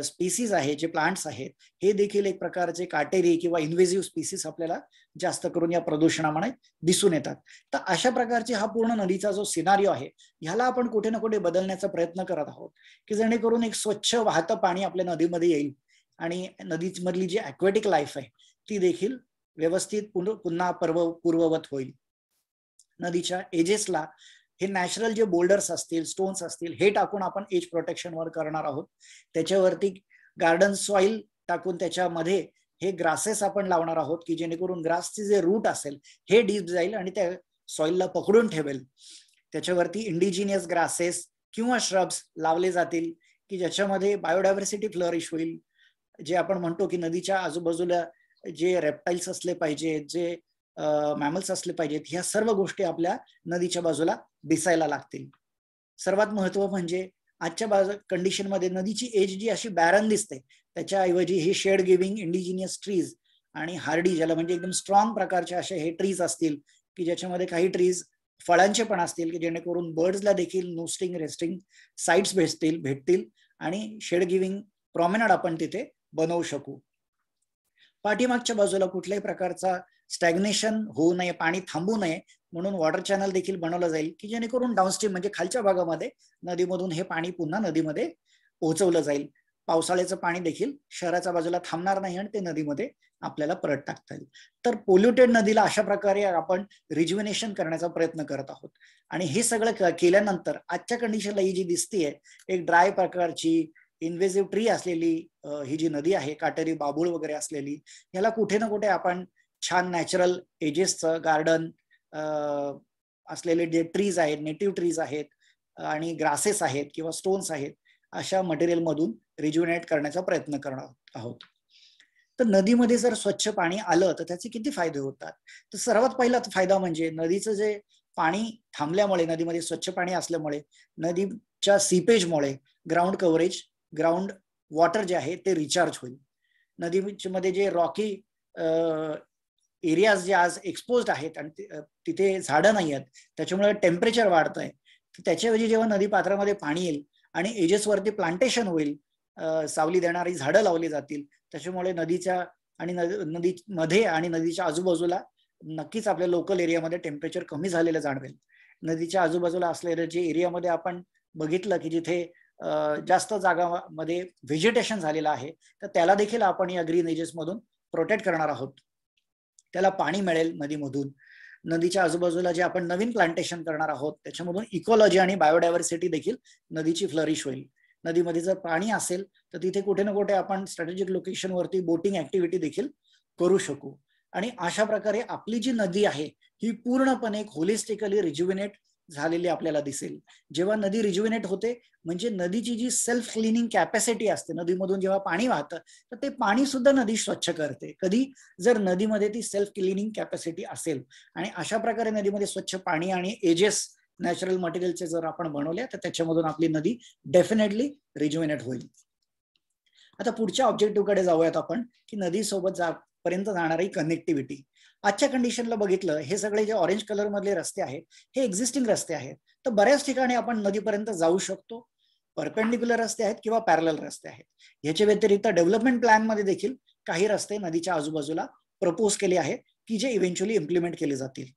स्पीसीज आहेत, जे प्लांट्स आहेत, हे देखील एक प्रकारचे काटेरी किंवा इन्व्हेसिव्ह स्पीसीज आपल्याला जास्त करून या प्रदूषणामुळे दिसून येतात. तर अशा प्रकारचे हा पूर्ण नदीचा जो सिनारिओ आहे ह्याला आपण कुठे ना कुठे बदलण्याचा प्रयत्न करत आहोत की जेणेकरून एक स्वच्छ वाहतं पाणी आपल्या नदीमध्ये येईल आणि नदीमधली जी ॲक्वेटिक लाईफ आहे ती देखील व्यवस्थित पुन्हा पूर्ववत होईल. नदीच्या एजेसला हे नॅचरल जे बोल्डर्स असतील, स्टोन्स असतील, हे टाकून आपण एज प्रोटेक्शन वर करणार आहोत. त्याच्यावरती गार्डन सॉइल टाकून त्याच्यामध्ये हे ग्रासेस आपण लावणार आहोत की जेणेकरून ग्रासचे जे रूट असेल हे डीप जाईल आणि त्या सॉइलला पकडून ठेवेल. त्याच्यावरती इंडिजिनियस ग्रासेस किंवा श्रब्स लावले जातील की ज्याच्यामध्ये बायोडायव्हर्सिटी फ्लरिश होईल. जे आपण म्हणतो की नदीच्या आजूबाजूला जे रेप्टाईल्स असले पाहिजेत, जे मॅमल्स असले पाहिजेत, ह्या सर्व गोष्टी आपल्या नदीच्या बाजूला दिसायला लागतील. सर्वात महत्व म्हणजे आजच्या कंडिशनमध्ये नदीची एज जी अशी बॅरन दिसते त्याच्याऐवजी हे शेड गिव्हिंग इंडिजिनियस ट्रीज आणि हार्डी, ज्याला म्हणजे एकदम स्ट्रॉंग प्रकारचे असे हे ट्रीज असतील की ज्याच्यामध्ये काही ट्रीज फळांचे पण असतील की जेणेकरून बर्ड्सला देखील नोस्टिंग, रेस्टिंग साइट्स भेटतील आणि शेड गिव्हिंग प्रॉमेनाड आपण तिथे बनवू शकू. पाठीमागच्या बाजूला कुठल्याही प्रकारचा स्टॅग्नेशन होऊ नये, पाणी थांबू नये म्हणून वॉटर चॅनल देखील बनवलं जाईल की जेणेकरून डाऊनस्ट्रीम म्हणजे खालच्या भागामध्ये नदीमधून हे पाणी पुन्हा नदीमध्ये पोहोचवलं जाईल. पावसाळ्याचं पाणी देखील शहराच्या बाजूला थांबणार नाही आणि ते नदीमध्ये आपल्याला परत टाकता येईल. तर पोल्युटेड नदीला अशा प्रकारे आपण रिज्युनेशन करण्याचा प्रयत्न करत आहोत आणि हे सगळं केल्यानंतर आजच्या कंडिशनला ही जी दिसतीये एक ड्राय प्रकारची इन्व्हेसिव्ह ट्री असलेली ही जी नदी आहे, काटेरी बाबूळ वगैरे असलेली, याला कुठे ना कुठे आपण छान नॅचरल एजेसचं गार्डन असलेले जे ट्रीज आहेत, नेटिव्ह ट्रीज आहेत आणि ग्रासेस आहेत किंवा स्टोन्स आहेत, अशा मटेरियल मधून रिज्युनेट करण्याचा प्रयत्न करणार आहोत. तर नदीमध्ये जर स्वच्छ पाणी आलं तर त्याचे किती फायदे होतात. तर सर्वात पहिला फायदा म्हणजे नदीचं जे पाणी थांबल्यामुळे, नदीमध्ये स्वच्छ पाणी असल्यामुळे नदीच्या सीपेजमुळे ग्राउंड कव्हरेज, ग्राउंड वॉटर जे आहे ते रिचार्ज होईल. नदीमध्ये जे रॉकी एरियाज जे आज एक्सपोज्ड आहेत आणि तिथे झाडं नाही आहेत त्याच्यामुळे टेम्परेचर वाढत आहे. त्याच्याऐवजी जेव्हा नदी पात्रामध्ये पाणी येईल आणि एजेसवरती प्लांटेशन होईल, सावली देणारी झाडं लावली जातील, त्याच्यामुळे नदीच्या आणि नदीमध्ये आणि नदीच्या आजूबाजूला नक्कीच आपल्या लोकल एरियामध्ये टेम्परेचर कमी झालेलं जाणवेल. नदीच्या आजूबाजूला असलेल्या जे एरियामध्ये आपण बघितलं की जिथे जास्त जागामध्ये व्हेजिटेशन झालेलं आहे तर त्याला देखील आपण या ग्रीन एजेस मधून प्रोटेक्ट करणार आहोत. त्याला पाणी मिळेल नदीमधून. नदीच्या आजूबाजूला जे आपण नवीन प्लांटेशन करणार आहोत त्याच्यामधून इकॉलॉजी आणि बायोडायव्हर्सिटी देखील नदीची फ्लरिश होईल. नदीमध्ये जर पाणी असेल तर तिथे कुठे ना कुठे आपण स्ट्रॅटेजिक लोकेशनवरती बोटिंग ऍक्टिव्हिटी देखील करू शकू. आणि अशा प्रकारे आपली जी नदी आहे ही पूर्णपणे होलिस्टिकली रिज्युविनेट झालेली आपल्याला दिसेल. जेव्हा नदी रिज्युविनेट होते म्हणजे नदीची जी सेल्फ क्लिनिंग कॅपॅसिटी असते, नदीमधून जेव्हा पाणी वाहतं तर ते पाणी सुद्धा नदी स्वच्छ करते. कधी जर नदीमध्ये ती सेल्फ क्लिनिंग कॅपॅसिटी असेल आणि अशा प्रकारे नदीमध्ये स्वच्छ पाणी आणि एजेस नॅचरल मटेरियलचे जर आपण बनवले तर त्याच्यामधून आपली नदी डेफिनेटली रिज्युविनेट होईल. आता पुढच्या ऑब्जेक्टिव्ह कडे जाऊयात आपण की नदी सोबत पर्यंत जाणारी कनेक्टिव्हिटी. आजच्या कंडिशनला बघितलं हे सगळे जे ऑरेंज कलर मधले रस्ते आहेत हे एक्झिस्टिंग रस्ते आहेत. तर बऱ्याच ठिकाणी आपण नदीपर्यंत जाऊ शकतो. परपेंडिक्युलर रस्ते आहेत किंवा पॅरलल रस्ते आहेत. याच्या व्यतिरिक्त डेव्हलपमेंट प्लॅन मध्ये देखील काही रस्ते नदीच्या आजूबाजूला प्रपोज केले आहेत की जे इव्हेंच्युअली इम्प्लिमेंट केले जातील.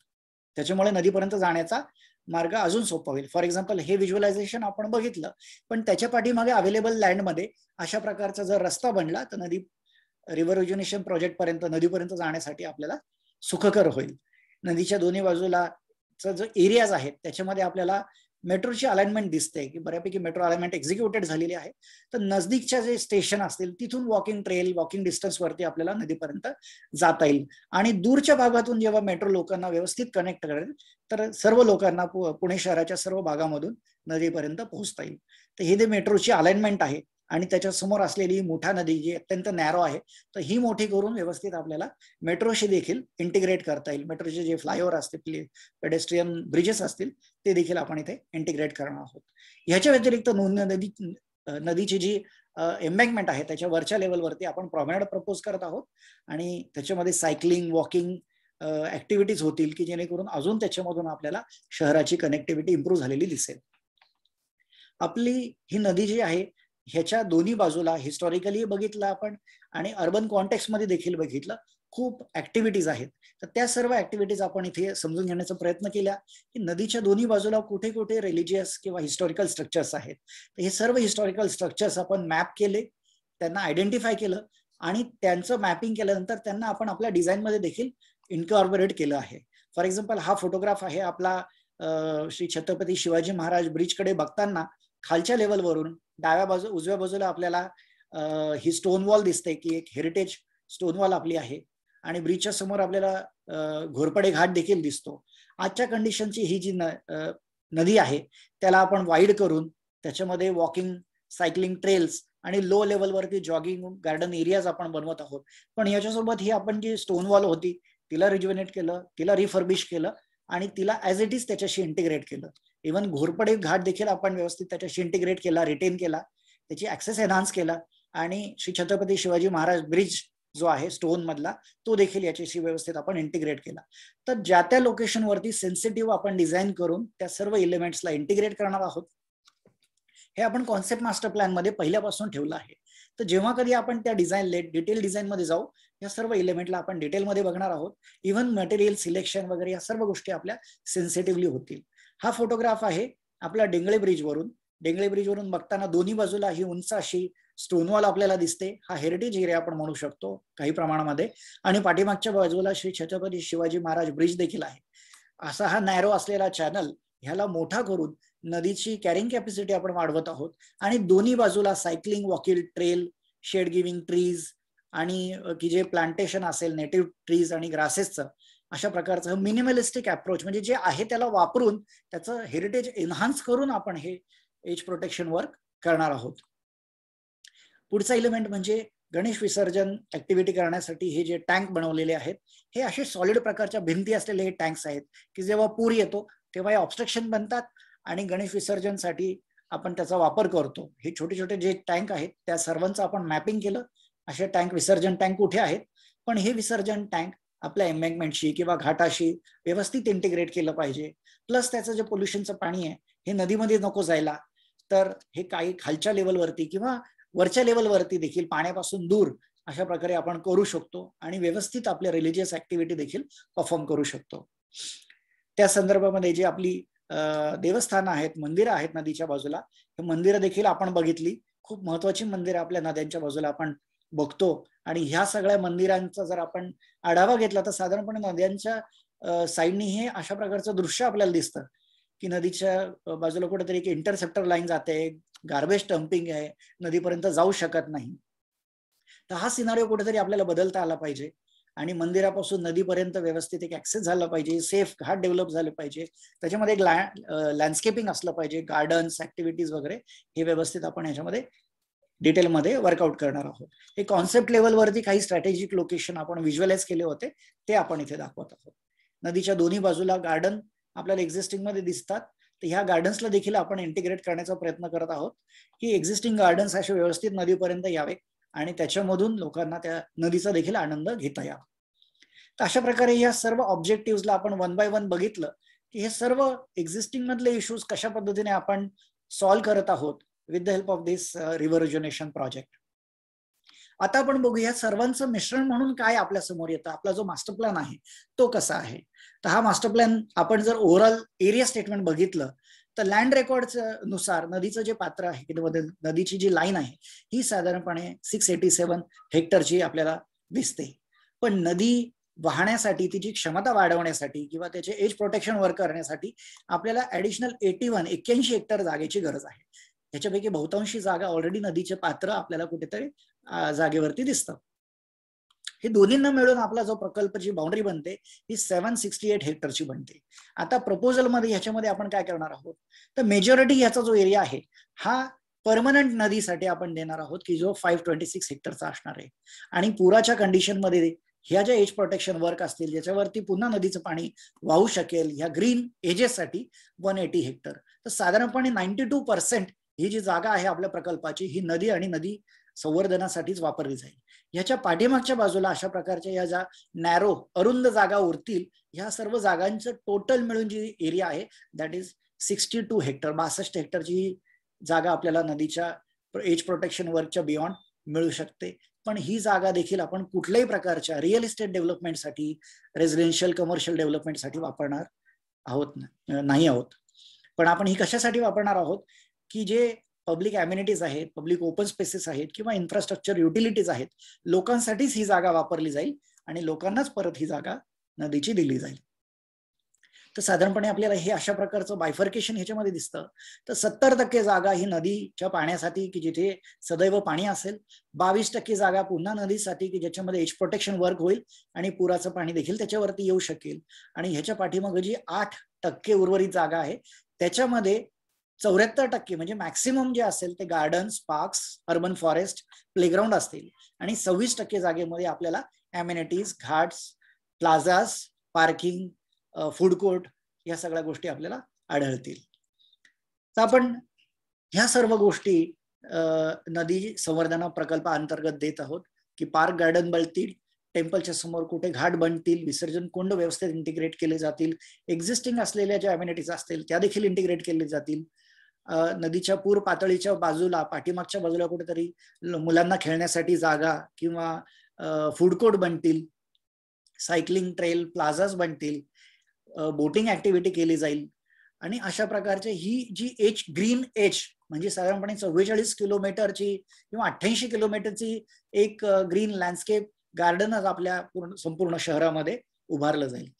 त्याच्यामुळे नदीपर्यंत जाण्याचा मार्ग अजून सोपा होईल. फॉर एक्झाम्पल हे व्हिज्युअलायझेशन आपण बघितलं पण त्याच्या पाठीमागे अवेलेबल लँडमध्ये अशा प्रकारचा जर रस्ता बनला तर नदी रिव्हर रिज्युनेशन प्रोजेक्ट पर्यंत नदीपर्यंत जाण्यासाठी आपल्याला सुखकर होईल. नदीच्या दोन्ही बाजूला जो एरियाज आहेत त्याच्यामध्ये आपल्याला मेट्रोची अलाइनमेंट दिसते की बऱ्यापैकी मेट्रो अलाइनमेंट एक्झिक्युटेड झालेली आहे. तर नजदीकच्या जे स्टेशन असतील तिथून वॉकिंग ट्रेल वॉकिंग डिस्टन्स वरती आपल्याला नदीपर्यंत जाता येईल. आणि दूरच्या भागातून जेव्हा मेट्रो लोकांना व्यवस्थित कनेक्ट करेल तर सर्व लोकांना पुणे शहराच्या सर्व भागामधून नदीपर्यंत पोहोचता येईल. तर हे जे मेट्रोची अलाइनमेंट आहे आणि त्याच्या समोर असलेली मुठा नदी जी अत्यंत नॅरो आहे तर ही मोठी करून व्यवस्थित आपल्याला मेट्रोशी देखील इंटिग्रेट करता येईल. मेट्रोचे जे फ्लायओव्हर असतील पेडेस्ट्रियन ब्रिजेस असतील ते देखील आपण इथे इंटिग्रेट करणार आहोत. ह्याच्या व्यतिरिक्त नदीची जी एम्बँकमेंट आहे त्याच्या वरच्या लेवलवरती आपण प्रॉमेनाड प्रपोज करत आहोत आणि त्याच्यामध्ये सायकलिंग वॉकिंग ऍक्टिव्हिटीज होतील की जेणेकरून अजून त्याच्यामधून आपल्याला शहराची कनेक्टिव्हिटी इम्प्रूव्ह झालेली दिसेल. आपली ही नदी जी आहे ह्याच्या दोन्ही बाजूला हिस्टॉरिकली बघितलं आपण आणि अर्बन कॉन्टेक्स्ट मध्ये देखील बघितलं खूप ऍक्टिव्हिटीज आहेत. तर त्या सर्व ऍक्टिव्हिटीज आपण इथे समजून घेण्याचा प्रयत्न केला की नदीच्या दोन्ही बाजूला कुठे कुठे रिलिजियस किंवा हिस्टॉरिकल स्ट्रक्चर्स आहेत. तर हे सर्व हिस्टॉरिकल स्ट्रक्चर्स आपण मॅप केले, त्यांना आयडेंटिफाय केलं आणि त्यांचं मॅपिंग केल्यानंतर त्यांना आपण आपल्या डिझाईनमध्ये देखील इन्कॉर्पोरेट केलं आहे. फॉर एक्झाम्पल हा फोटोग्राफ आहे आपला श्री छत्रपती शिवाजी महाराज ब्रिजकडे बघताना खालच्या लेवलवरून डाव्या बाजू उजव्या बाजूला आपल्याला ही स्टोन वॉल दिसते की एक हेरिटेज स्टोन वॉल आपली आहे आणि ब्रिजच्या समोर आपल्याला घोरपडे घाट देखील दिसतो. आजच्या कंडिशनची ही जी नदी आहे त्याला आपण वाईड करून त्याच्यामध्ये वॉकिंग सायकलिंग ट्रेल्स आणि लो लेवलवरती जॉगिंग गार्डन एरियाज आपण बनवत आहोत. पण याच्यासोबत ही आपण जी स्टोन वॉल होती तिला रिज्युविनेट केलं, तिला रिफर्बिश केलं आणि तिला ऍज इट इज त्याच्याशी इंटिग्रेट केलं. इव्हन घोरपडे घाट देखील आपण व्यवस्थित त्याच्याशी इंटिग्रेट केला, रिटेन केला, त्याची ऍक्सेस एनहान्स केला आणि श्री छत्रपती शिवाजी महाराज ब्रिज जो आहे स्टोन मधला तो देखील याच्याशी व्यवस्थित आपण इंटिग्रेट केला. तर ज्या त्या लोकेशनवरती सेन्सिटिव्ह आपण डिझाईन करून त्या सर्व एलिमेंट्सला इंटिग्रेट करणार आहोत. हे आपण कॉन्सेप्ट मास्टर प्लॅन मध्ये पहिल्यापासून ठेवलं आहे. तर जेव्हा कधी आपण त्या डिटेल डिझाईन मध्ये जाऊ या सर्व एलिमेंटला आपण डिटेलमध्ये बघणार आहोत. इव्हन मटेरियल सिलेक्शन वगैरे या सर्व गोष्टी आपल्या सेन्सिटिव्हली होतील. हा फोटोग्राफ आहे आपल्या डेंगळे ब्रिजवरून. डेंगळे ब्रिजवरून बघताना दोन्ही बाजूला ही उंच अशी स्टोनवॉल आपल्याला दिसते. हा हेरिटेज एरिया आपण म्हणू शकतो काही प्रमाणामध्ये आणि पाठीमागच्या बाजूला श्री छत्रपती शिवाजी महाराज ब्रिज देखील आहे. असा हा नॅरो असलेला चॅनल ह्याला मोठा करून नदीची कॅरिंग कॅपॅसिटी आपण वाढवत आहोत आणि दोन्ही बाजूला cycling walking trail shade giving trees आणि की जे प्लांटेशन असेल नेटिव्ह ट्रीज आणि ग्रासेसचं अशा प्रकारचं मिनिमलिस्टिक अप्रोच म्हणजे जे आहे त्याला वापरून त्याचं हेरिटेज एन्हान्स करून आपण हे एज प्रोटेक्शन वर्क करणार आहोत. पुढचा एलिमेंट म्हणजे गणेश विसर्जन ऍक्टिव्हिटी करण्यासाठी हे जे टँक बनवलेले आहेत हे असे सॉलिड प्रकारच्या भिंती असलेले हे टँक्स आहेत की जेव्हा पूर येतो तेव्हा हे ऑब्स्ट्रक्शन बनतात आणि गणेश विसर्जनसाठी आपण त्याचा वापर करतो. हे छोटे छोटे जे टँक आहेत त्या सर्वांचं आपण मॅपिंग केलं. असे टँक विसर्जन टँक कुठे आहेत पण हे विसर्जन टँक आपल्या एम्बँकमेंटशी किंवा घाटाशी व्यवस्थित इंटिग्रेट केलं पाहिजे. प्लस त्याचं जे पोल्युशनचं पाणी आहे हे नदीमध्ये नको जायला. तर हे काही खालच्या लेवलवरती किंवा वरच्या लेवलवरती देखील पाण्यापासून दूर अशा प्रकारे आपण करू शकतो आणि व्यवस्थित आपल्या रिलिजियस ऍक्टिव्हिटी देखील परफॉर्म करू शकतो. त्या संदर्भामध्ये जी आपली देवस्थानं आहेत, मंदिरं आहेत नदीच्या बाजूला. हे मंदिरं देखील आपण बघितली. खूप महत्वाची मंदिरं आपल्या नद्यांच्या बाजूला आपण बघतो. आणि ह्या सगळ्या मंदिरांचा जर आपण आढावा घेतला तर साधारणपणे नद्यांच्या साईडनी हे अशा प्रकारचं दृश्य आपल्याला दिसतं की नदीच्या बाजूला कुठेतरी एक इंटरसेप्टर लाईन जाते, गार्बेज डम्पिंग आहे, नदीपर्यंत जाऊ शकत नाही. तर हा सिनारिओ कुठेतरी आपल्याला बदलता आला पाहिजे आणि मंदिरापासून नदीपर्यंत व्यवस्थित एक ऍक्सेस झाला पाहिजे, सेफ घाट डेव्हलप झाले पाहिजे, त्याच्यामध्ये एक लँडस्केपिंग असलं पाहिजे, गार्डन्स, ऍक्टिव्हिटीज वगैरे हे व्यवस्थित आपण ह्याच्यामध्ये डिटेलमध्ये वर्कआउट करणार आहोत. हे कॉन्सेप्ट लेवलवरती काही स्ट्रॅटेजिक लोकेशन आपण व्हिज्युअलाइज केले होते, ते आपण इथे दाखवत आहोत. नदीच्या दोन्ही बाजूला गार्डन आपल्याला एक्झिस्टिंग मध्ये दिसतात, तर ह्या गार्डन्सला देखील आपण इंटिग्रेट करण्याचा प्रयत्न करत आहोत की एक्झिस्टिंग गार्डन्स असे व्यवस्थित नदीपर्यंत यावे आणि त्याच्यामधून लोकांना त्या नदीचा देखील आनंद घेता यावा. तर अशा प्रकारे या सर्व ऑब्जेक्टिव्हला आपण 1 बाय 1 बघितलं की हे सर्व एक्झिस्टिंग मधले इश्यूज कशा पद्धतीने आपण सॉल्व्ह करत आहोत with the help of this river rejuvenation project. आता आपण बघूया सर्वांचं मिश्रण म्हणून काय आपल्या समोर येतं. आपला जो मास्टर प्लॅन आहे तो कसा आहे. तर हा मास्टर प्लॅन आपण जर ओव्हरऑल एरिया स्टेटमेंट बघितलं तर लँड रेकॉर्ड नुसार नदीचं जे पात्र आहे, नदीची जी लाईन आहे ही साधारणपणे 687 हेक्टरची आपल्याला दिसते. पण नदी वाहण्यासाठी तिची क्षमता वाढवण्यासाठी किंवा त्याचे एज प्रोटेक्शन वर्क करण्यासाठी आपल्याला ऍडिशनल 81 हेक्टर जागेची गरज आहे. ह्याच्यापैकी बहुतांशी जागा ऑलरेडी नदीचे पात्र आपल्याला कुठेतरी जागेवरती दिसतं. हे दोन्हींना मिळून आपला जो प्रकल्पची बाउंड्री बनते ही 768 हेक्टरची बनते. आता प्रपोजल मध्ये ह्याच्यामध्ये आपण काय करणार आहोत तर मेजॉरिटी ह्याचा जो एरिया आहे हा परमनंट नदीसाठी आपण देणार आहोत की जो 526 हेक्टरचा असणार आहे. आणि पुराच्या कंडिशन मध्ये ह्या ज्या एज प्रोटेक्शन वर्क असतील ज्याच्यावरती पुन्हा नदीचं पाणी वाहू शकेल ह्या ग्रीन एजेससाठी 180 हेक्टर. तर साधारणपणे 92% ही जी जागा आहे आपल्या प्रकल्पाची ही नदी आणि नदी संवर्धनासाठीच वापरली जाईल. ह्याच्या पाठीमागच्या बाजूला अशा प्रकारच्या या ज्या नॅरो अरुंद जागा उरतील ह्या सर्व जागांचं टोटल मिळून जी एरिया आहे दॅट इज 62 हेक्टर, 62 हेक्टरची जागा आपल्याला नदीच्या एज प्रोटेक्शन वर्कच्या बियॉन्ड मिळू शकते. पण ही जागा देखील आपण कुठल्याही प्रकारच्या रिअल इस्टेट डेव्हलपमेंटसाठी, रेसिडेन्शियल कमर्शियल डेव्हलपमेंटसाठी वापरणार नाही आहोत. पण आपण ही कशासाठी वापरणार आहोत की जे पब्लिक अम्युनिटीज आहेत, पब्लिक ओपन स्पेसेस आहेत किंवा इन्फ्रास्ट्रक्चर युटिलिटीज आहेत, लोकांसाठीच ही जागा वापरली जाईल आणि लोकांनाच परत ही जागा नदीची दिली जाईल. तर साधारणपणे आपल्याला हे अशा प्रकारचं बायफर्केशन ह्याच्यामध्ये दिसतं. तर 70% जागा ही नदीच्या पाण्यासाठी की जिथे सदैव पाणी असेल, 22% जागा पुन्हा नदीसाठी की ज्याच्यामध्ये एज प्रोटेक्शन वर्क होईल आणि पुराचं पाणी देखील त्याच्यावरती येऊ शकेल. आणि ह्याच्या पाठीमागे जी 8% उर्वरित जागा आहे त्याच्यामध्ये 74% म्हणजे मॅक्सिमम जे असेल ते gardens, parks, urban forest, playground असतील आणि 26% जागेमध्ये आपल्याला amenities, ghats, plazas, parking, food court या सगळ्या गोष्टी आपल्याला आढळतील. तर आपण ह्या सर्व गोष्टी नदी संवर्धन प्रकल्पाअंतर्गत देत आहोत की पार्क, गार्डन बनतील, टेम्पलच्या समोर कुठे घाट बनतील, विसर्जन कुंड व्यवस्थित इंटिग्रेट केले जातील, एक्झिस्टिंग असलेल्या ज्या अम्युनिटीज असतील त्या देखील इंटिग्रेट केले जातील. नदीच्या पूर पातळीच्या बाजूला, पाठीमागच्या बाजूला कुठेतरी मुलांना खेळण्यासाठी जागा किंवा फूड कोर्ट बनतील, सायकलिंग ट्रेल, प्लाझास बनतील, बोटिंग ऍक्टिव्हिटी केली जाईल. आणि अशा प्रकारचे ही जी ग्रीन एज म्हणजे साधारणपणे 44 किलोमीटरची किंवा 88 किलोमीटरची एक ग्रीन लँडस्केप गार्डनच आपल्या संपूर्ण शहरामध्ये उभारलं जाईल.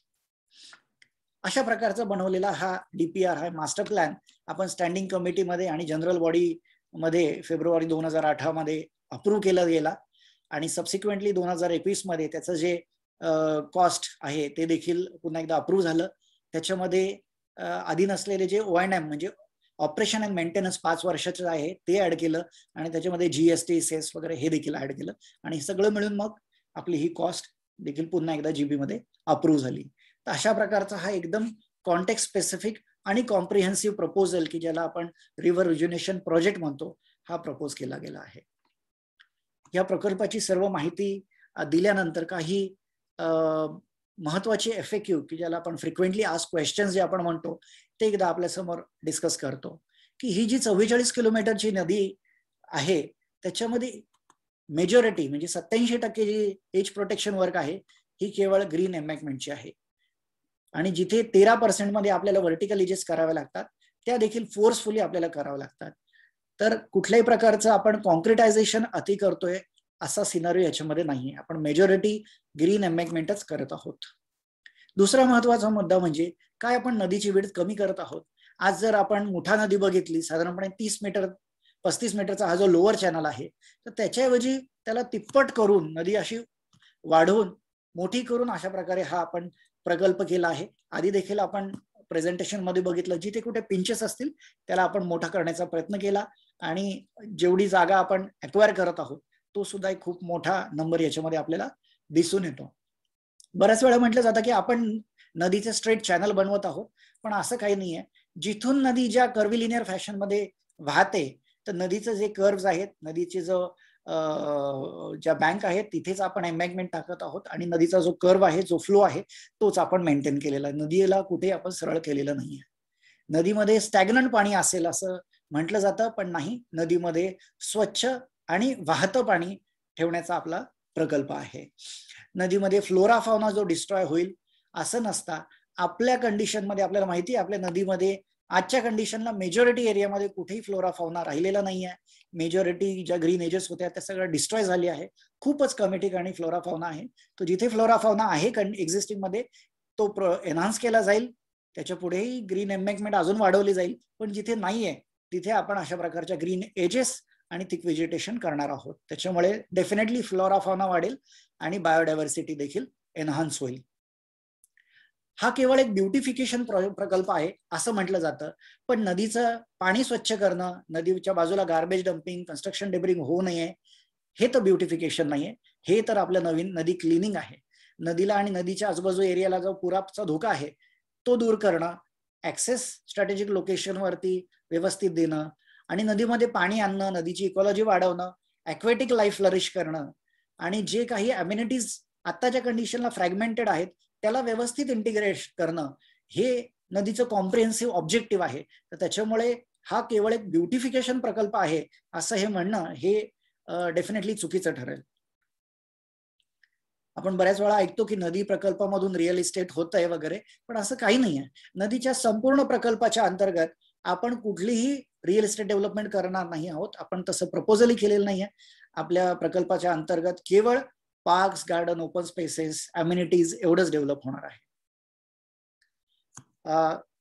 अशा प्रकारचा बनवलेला हा डीपीआर, हा मास्टर प्लॅन आपण स्टँडिंग कमिटीमध्ये आणि जनरल बॉडी मध्ये फेब्रुवारी 2018 मध्ये अप्रूव्ह केला गेला आणि सबसिक्वेंटली 2021 मध्ये त्याचं जे कॉस्ट आहे ते देखील पुन्हा एकदा अप्रूव्ह झालं. त्याच्यामध्ये आधी नसलेले जे O&M म्हणजे ऑपरेशन अँड मेंटेनन्स 5 वर्षाचं आहे ते ऍड केलं आणि त्याच्यामध्ये GST, सेस वगैरे हे देखील ऍड केलं आणि सगळं मिळून मग आपली ही कॉस्ट देखील पुन्हा एकदा GB मध्ये अप्रूव्ह झाली. तर अशा प्रकारचा हा एकदम कॉन्टेक्स्ट स्पेसिफिक आणि कॉम्प्रिहेन्सिव्ह प्रपोजल की ज्याला आपण रिव्हर रिज्युनेशन प्रोजेक्ट म्हणतो हा प्रपोज केला गेला आहे. या प्रकल्पाची सर्व माहिती दिल्यानंतर काही महत्वाची FAQ की ज्याला आपण फ्रिक्वेंटली आस्क क्वेश्चन्स जे आपण म्हणतो ते एकदा आपल्या समोर डिस्कस करतो की ही जी 44 किलोमीटरची नदी आहे त्याच्यामध्ये मेजॉरिटी म्हणजे 87% जी एज प्रोटेक्शन वर्क आहे ही केवळ ग्रीन एम्बॅंकमेंटची आहे आणि जिथे 13% मध्ये आपल्याला व्हर्टिकल एजेस कराव्या लागतात त्या देखील फोर्सफुली आपल्याला कराव्या लागतात. तर कुठल्याही प्रकारचं आपण कॉन्क्रिटायझेशन अति करतोय असा सिनारिओ याच्यामध्ये नाहीये. आपण मेजॉरिटी ग्रीन एम्बॅंकमेंटच करत आहोत. दुसरा महत्वाचा मुद्दा म्हणजे काय आपण नदीची विड्थ कमी करत आहोत. आज जर आपण मुठा नदी बघितली, साधारणपणे 30 मीटर 35 मीटरचा हा जो लोअर चॅनल आहे, तर त्याच्याऐवजी त्याला तिप्पट करून नदी अशी वाढवून मोठी करून अशा प्रकारे हा आपण प्रकल्प केला आहे. आधी देखील आपण प्रेझेंटेशन मध्ये बघितलं, जिथे कुठे पिंचेस असतील त्याला आपण मोठा करण्याचा प्रयत्न केला आणि जेवढी जागा आपण अक्वायर करत आहोत तो सुद्धा एक खूप मोठा नंबर याच्यामध्ये आपल्याला दिसून येतो. बऱ्याच वेळा म्हटलं जातं की आपण नदीचे स्ट्रेट चॅनल बनवत आहोत, पण असं काही नाहीये. जिथून नदी ज्या कर्व्हिलिनियर फॅशन मध्ये वाहते तर नदीचं जे कर्व्स आहेत, नदीचे जो ज्या बँक आहेत तिथेच आपण एम्बॅंकमेंट टाकत आहोत आणि नदीचा जो कर्व आहे, जो फ्लो आहे तोच आपण मेंटेन केलेला आहे. नदीला कुठे आपण सरळ केलेलं नाहीये. नदीमध्ये स्टॅग्नंट पाणी असेल असं म्हटलं जातं, पण नाही. नदीमध्ये स्वच्छ आणि वाहतं पाणी ठेवण्याचा आपला प्रकल्प आहे. नदीमध्ये फ्लोरा फाउना जो डिस्ट्रॉय होईल असं नसता. आपल्या कंडिशनमध्ये आपल्याला माहिती आहे, आपल्या नदीमध्ये आजच्या कंडिशनला मेजॉरिटी एरियामध्ये कुठेही फ्लोरा फाउना राहिलेला नाहीये. मेजॉरिटी ज्या ग्रीन एजेस होत्या त्या सगळ्या डिस्ट्रॉय झाली आहे. खूपच कमी ठिकाणी फ्लोरा फाउना आहे. तो जिथे फ्लोरा फाउना आहे एक्झिस्टिंग मध्ये तो एनहान्स केला जाईल. त्याच्या पुढेही ग्रीन एम्बॅंकमेंट अजून वाढवली जाईल. पण जिथे नाहीये तिथे आपण अशा प्रकारच्या ग्रीन एजेस आणि थिक व्हेजिटेशन करणार आहोत. त्याच्यामुळे डेफिनेटली फ्लोरा फाउना वाढेल आणि बायोडायव्हर्सिटी देखील एनहान्स होईल. हा केवळ एक ब्युटिफिकेशन प्रकल्प आहे असं म्हटलं जातं, पण नदीचं पाणी स्वच्छ करणं, नदीच्या बाजूला गार्बेज डम्पिंग, कन्स्ट्रक्शन डेब्रिंग होऊ नये, हे तर ब्युटिफिकेशन नाहीये. हे तर आपलं नवीन नदी क्लिनिंग आहे. नदीला आणि नदीच्या आजूबाजू एरियाला जो पुराचा धोका आहे तो दूर करणं, ऍक्सेस स्ट्रॅटेजिक लोकेशनवरती व्यवस्थित देणं आणि नदीमध्ये पाणी आणणं, नदीची इकॉलॉजी वाढवणं, ॲक्वेटिक लाईफ फ्लरिश करणं आणि जे काही अम्युनिटीज आत्ताच्या कंडिशनला फ्रॅगमेंटेड आहेत त्याला व्यवस्थित इंटिग्रेट करणं, हे नदीचं कॉम्प्रिहेन्सिव्ह ऑब्जेक्टिव्ह आहे. तर त्याच्यामुळे हा केवळ एक ब्युटिफिकेशन प्रकल्प आहे असं हे म्हणणं हे डेफिनेटली चुकीचं ठरेल. आपण बऱ्याच वेळा ऐकतो की नदी प्रकल्पामधून रिअल इस्टेट होतंय वगैरे, पण असं काही नाहीये. नदीच्या संपूर्ण प्रकल्पाच्या अंतर्गत आपण कुठलीही रिअल इस्टेट डेव्हलपमेंट करणार नाही आहोत. आपण तसं प्रपोजलही केलेलं नाहीये. आपल्या प्रकल्पाच्या अंतर्गत केवळ parks, garden, open spaces, amenities एवढंच डेव्हलप होणार आहे.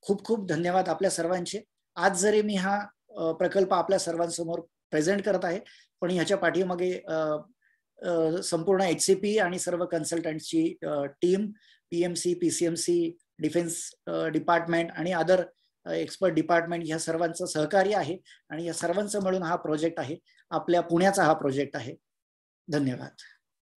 खूप खूप धन्यवाद आपल्या सर्वांचे. आज जरी मी हा प्रकल्प आपल्या सर्वांसमोर प्रेझेंट करत आहे, पण ह्याच्या पाठीमागे संपूर्ण HCP आणि सर्व कन्सल्टंटची team, PMC, PCMC, defence department आणि अदर एक्सपर्ट डिपार्टमेंट ह्या सर्वांचं सहकार्य आहे आणि या सर्वांचं मिळून हा प्रोजेक्ट आहे. आपल्या पुण्याचा हा प्रोजेक्ट आहे. धन्यवाद.